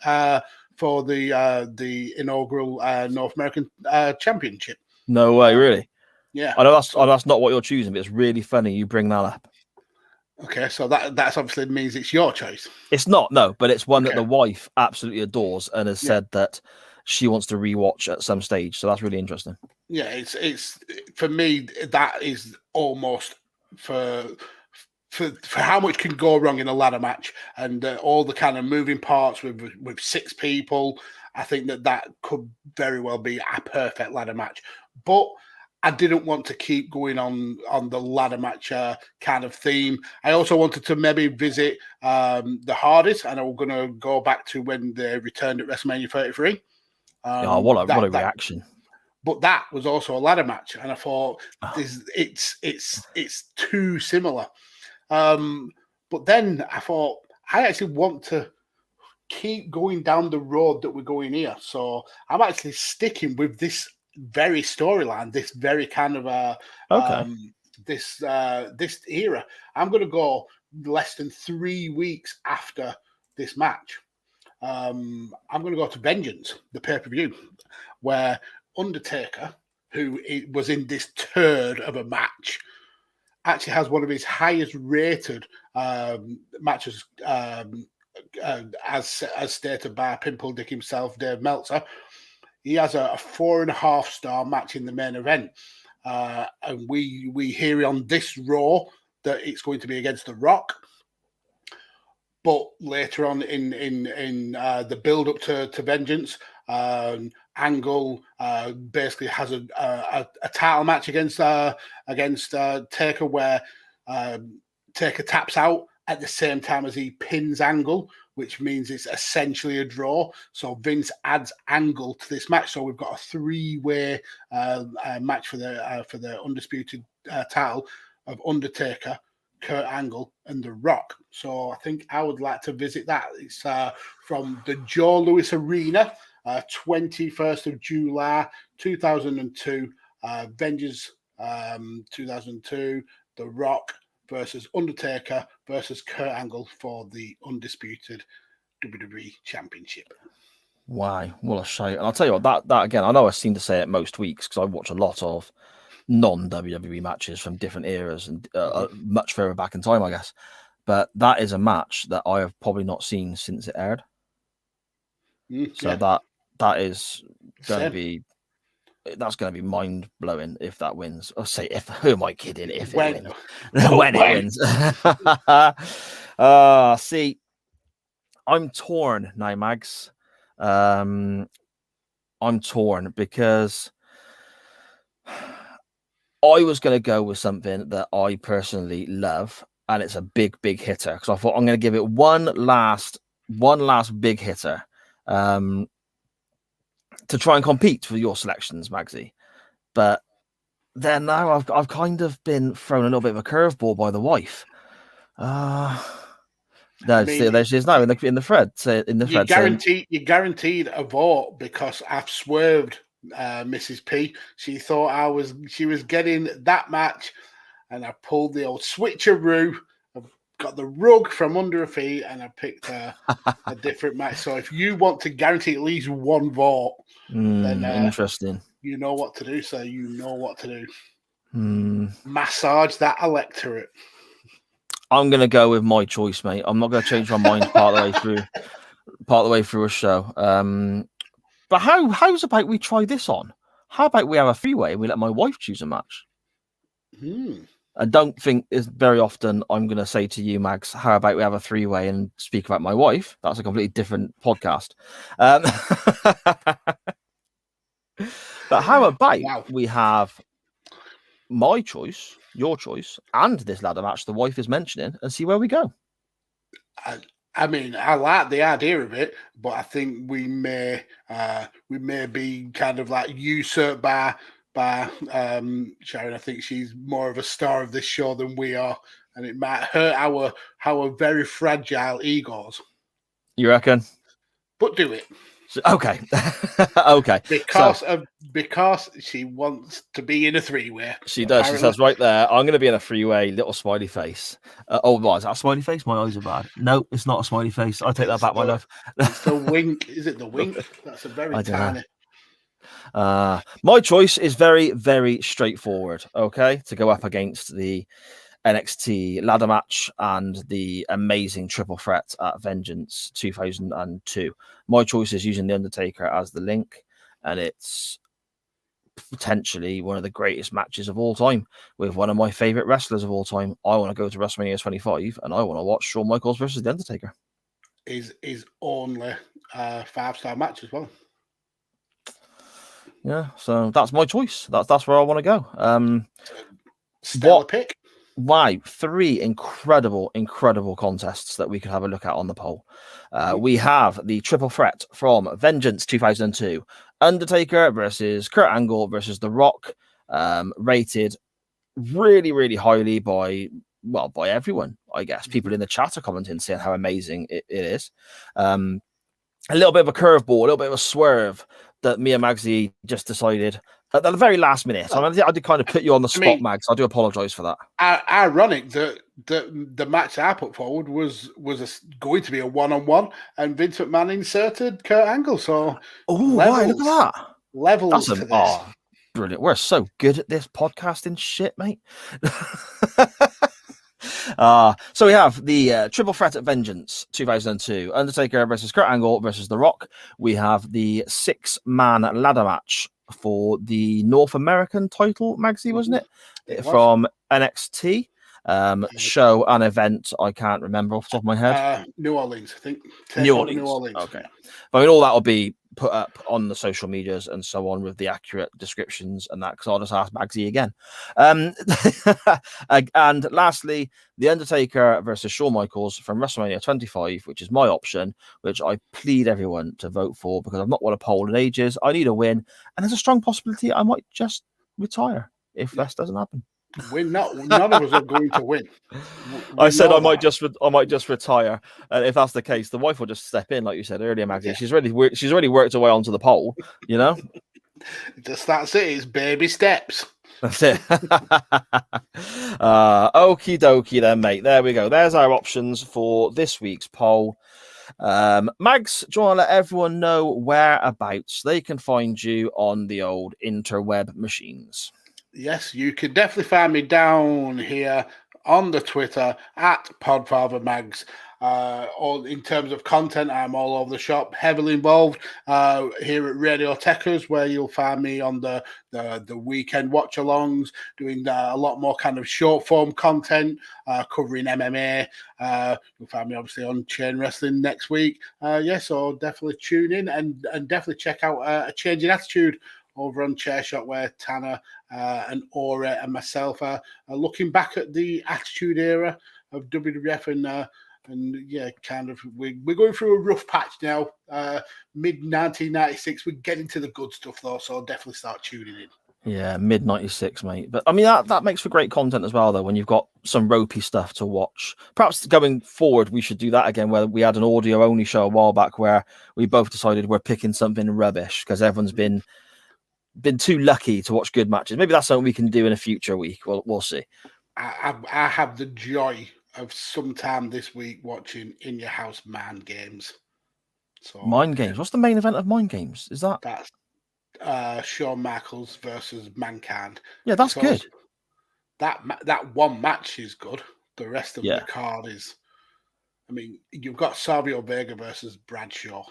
for the inaugural North American Championship. No way, really? Yeah. I know that's not what you're choosing, but it's really funny you bring that up. Okay, so that's obviously means it's your choice. It's not, no, but it's one that the wife absolutely adores and has said that she wants to rewatch at some stage. So that's really interesting. Yeah, it's for me, that is almost for how much can go wrong in a ladder match and all the kind of moving parts with 6 people. I think that could very well be a perfect ladder match, but I didn't want to keep going on the ladder match kind of theme. I also wanted to maybe visit the Hardys, and I'm going to go back to when they returned at WrestleMania 33. What a reaction! But that was also a ladder match, and I thought it's too similar. But then I thought I actually want to keep going down the road that we're going here, so I'm actually sticking with this very storyline, this very kind of this era. I'm going to go less than 3 weeks after this match. I'm going to go to Vengeance, the pay-per-view, where Undertaker, who was in this turd of a match, actually has one of his highest rated matches, as stated by Pimple Dick himself, Dave Meltzer. He has a 4.5-star match in the main event. And we hear on this Raw that it's going to be against The Rock. But later on in the build-up to Vengeance, Angle basically has a title match against Taker, where Taker taps out at the same time as he pins Angle, which means it's essentially a draw. So Vince adds Angle to this match. So we've got a 3-way match for the undisputed title of Undertaker, Kurt Angle, and The Rock. So I think I would like to visit that. It's from the Joe Louis Arena, 21st of July, 2002. Vengeance 2002, The Rock versus Undertaker versus Kurt Angle for the undisputed WWE Championship. Wow, what a show. And I'll tell you what, that again, I know I seem to say it most weeks because I watch a lot of non-WWE matches from different eras and much further back in time, I guess. But that is a match that I have probably not seen since it aired. So that is going to be, that's going to be mind blowing if that wins. I'll say if. Who am I kidding? If it wins, when it wins. See, I'm torn now, Mags. I'm torn because I was going to go with something that I personally love, and it's a big hitter. Because I thought I'm going to give it one last big hitter. To try and compete for your selections, Magsy. But then now I've kind of been thrown a little bit of a curveball by the wife. No, there's no in the thread. You guaranteed a vote because I've swerved Mrs. P. She thought she was getting that match, and I pulled the old switcheroo. I've got the rug from under her feet, and I picked a different match. So if you want to guarantee at least one vote, then interesting. You know what to do. So you know what to do. Massage that electorate. I'm gonna go with my choice, mate. I'm not gonna change my mind part of the way through a show. But how's about we try this on? How about we have a three-way and we let my wife choose a match? I don't think it's very often I'm going to say to you, Mags, how about we have a three-way and speak about my wife? That's a completely different podcast. But how about we have my choice, your choice, and this ladder match the wife is mentioning and see where we go? I mean, I like the idea of it, but I think we may be kind of like usurped by Sharon. I think she's more of a star of this show than we are, and it might hurt our very fragile egos. You reckon? But do it. Okay. Okay. Because she wants to be in a three-way. She does. Apparently. She says right there, I'm going to be in a three-way, little smiley face. What is that, a smiley face? My eyes are bad. No, it's not a smiley face. I take that back, my love. It's the wink. Is it the wink? That's a very tiny. My choice is very, very straightforward. Okay, to go up against the NXT ladder match and the amazing triple threat at Vengeance 2002. My choice is using the Undertaker as the link, and it's potentially one of the greatest matches of all time with one of my favorite wrestlers of all time. I want to go to WrestleMania 25 and I want to watch Shawn Michaels versus the Undertaker. Is only a 5-star match as well. Yeah, so that's my choice. That's where I want to go. Stellar pick. Wow, 3 incredible contests that we could have a look at on the poll. We have the triple threat from Vengeance 2002, Undertaker versus Kurt Angle versus The Rock, rated really, really highly by everyone, I guess. People in the chat are commenting, saying how amazing it is. A little bit of a curveball, a little bit of a swerve that me and Magsy just decided at the very last minute. I did kind of put you on the spot, Mags. I do apologise for that. Ironic that the match I put forward was going to be a one-on-one, and Vince McMahon inserted Kurt Angle. So, right, look at that. Levels to this. Brilliant. We're so good at this podcasting shit, mate. So we have the triple threat at Vengeance 2002, Undertaker versus Kurt Angle versus The Rock. We have the 6-man ladder match for the North American title, Magsy, wasn't it? From NXT. Show and event, I can't remember off the top of my head. New Orleans, I think. New Orleans. Okay. But I mean, all that will be put up on the social medias and so on with the accurate descriptions and that, because I'll just ask Magsy again. And lastly, The Undertaker versus Shawn Michaels from WrestleMania 25, which is my option, which I plead everyone to vote for because I've not won a poll in ages. I need a win, and there's a strong possibility I might just retire if this doesn't happen. None of us are going to win. I said I might just retire, and if that's the case, the wife will just step in, like you said earlier, Maggie. Yeah. She's already worked her way onto the pole, you know. That's it. It's baby steps. That's it. Okie dokie, then, mate. There we go. There's our options for this week's poll. Mags, do you want to let everyone know whereabouts they can find you on the old interweb machines? Yes, you can definitely find me down here on the Twitter at PodfatherMags. In terms of content, I'm all over the shop, heavily involved here at Radio Tekkers, where you'll find me on the weekend watch-alongs, doing a lot more kind of short-form content, covering MMA. You'll find me, obviously, on Chain Wrestling next week. So definitely tune in and definitely check out A Change in Attitude over on Chairshot, where Tanner and Ora and myself are looking back at the Attitude Era of WWF, we're going through a rough patch now. Mid 1996, we're getting to the good stuff though, so I'll definitely start tuning in. Yeah, mid 96, mate. But I mean, that makes for great content as well, though, when you've got some ropey stuff to watch. Perhaps going forward, we should do that again, where we had an audio only show a while back where we both decided we're picking something rubbish because everyone's been too lucky to watch good matches. Maybe that's something we can do in a future week. We'll see. I have the joy of sometime this week watching In Your House Mind Games. So Mind Games. What's the main event of Mind Games? Is that's Shawn Michaels versus Mankind. Yeah, that's good. That one match is good. The rest of the card is, I mean, you've got Savio Vega versus Bradshaw.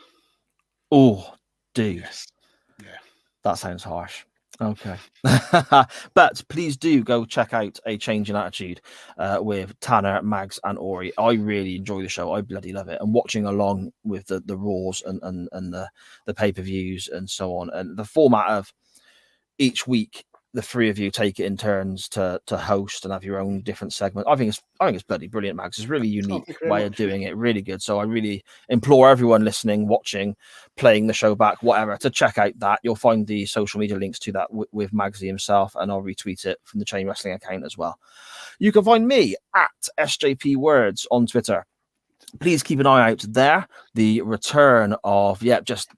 Oh, dude. Yes. Yeah. That sounds harsh. Okay. But please do go check out A Change in Attitude with Tanner, Mags, and Ori. I really enjoy the show. I bloody love it. And watching along with the Raws and the pay-per-views and so on. And the format of each week, the three of you take it in turns to host and have your own different segment. I think it's bloody brilliant, Mags. It's a really unique way of doing it. Really good. So I really implore everyone listening, watching, playing the show back, whatever, to check out that. You'll find the social media links to that with Magsy himself, and I'll retweet it from the Chain Wrestling account as well. You can find me at SJP Words on Twitter. Please keep an eye out there. The return of just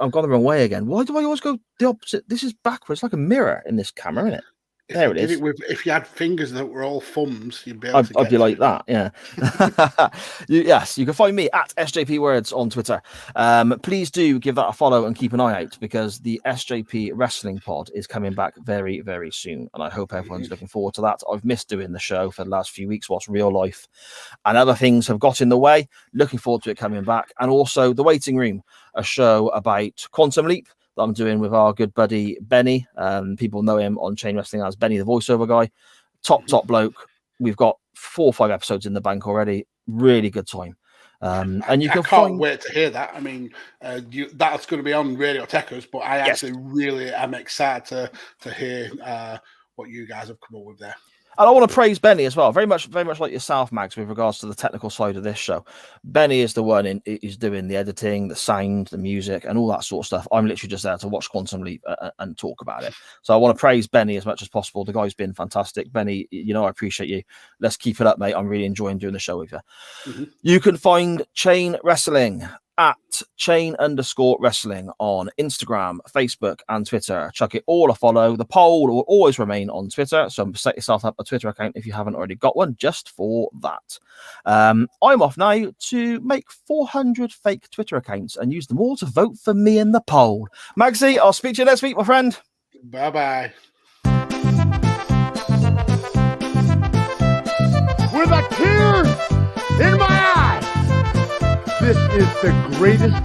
I've gone the wrong way again. Why do I always go the opposite? This is backwards, like a mirror in this camera, isn't it? There it is. If you had fingers that were all thumbs, you'd be able to. I'd be like that, yeah. Yes, you can find me at SJP Words on Twitter. Please do give that a follow and keep an eye out, because the SJP Wrestling Pod is coming back very, very soon, and I hope everyone's looking forward to that. I've missed doing the show for the last few weeks whilst real life and other things have got in the way. Looking forward to it coming back, and also The Waiting Room, a show about Quantum Leap that I'm doing with our good buddy Benny. People know him on Chain Wrestling as Benny the voiceover guy. Top bloke. We've got 4 or 5 episodes in the bank already. Really good time. And you can can't wait to hear that. I mean, that's going to be on Radio Tekkers, but I actually really am excited to hear what you guys have come up with there. And I want to praise Benny as well, very much like yourself, Max, with regards to the technical side of this show. Benny is the one who's doing the editing, the sound, the music, and all that sort of stuff. I'm literally just there to watch Quantum Leap and talk about it. So I want to praise Benny as much as possible. The guy's been fantastic. Benny, I appreciate you. Let's keep it up, mate. I'm really enjoying doing the show with you. Mm-hmm. You can find Chain Wrestling at chain_wrestling on Instagram, Facebook, and Twitter. Chuck it all a follow. The poll will always remain on Twitter, so set yourself up a Twitter account if you haven't already got one, just for that. I'm off now to make 400 fake Twitter accounts and use them all to vote for me in the poll. Magsy, I'll speak to you next week, my friend. Bye-bye. With a tear in my eye, this is the greatest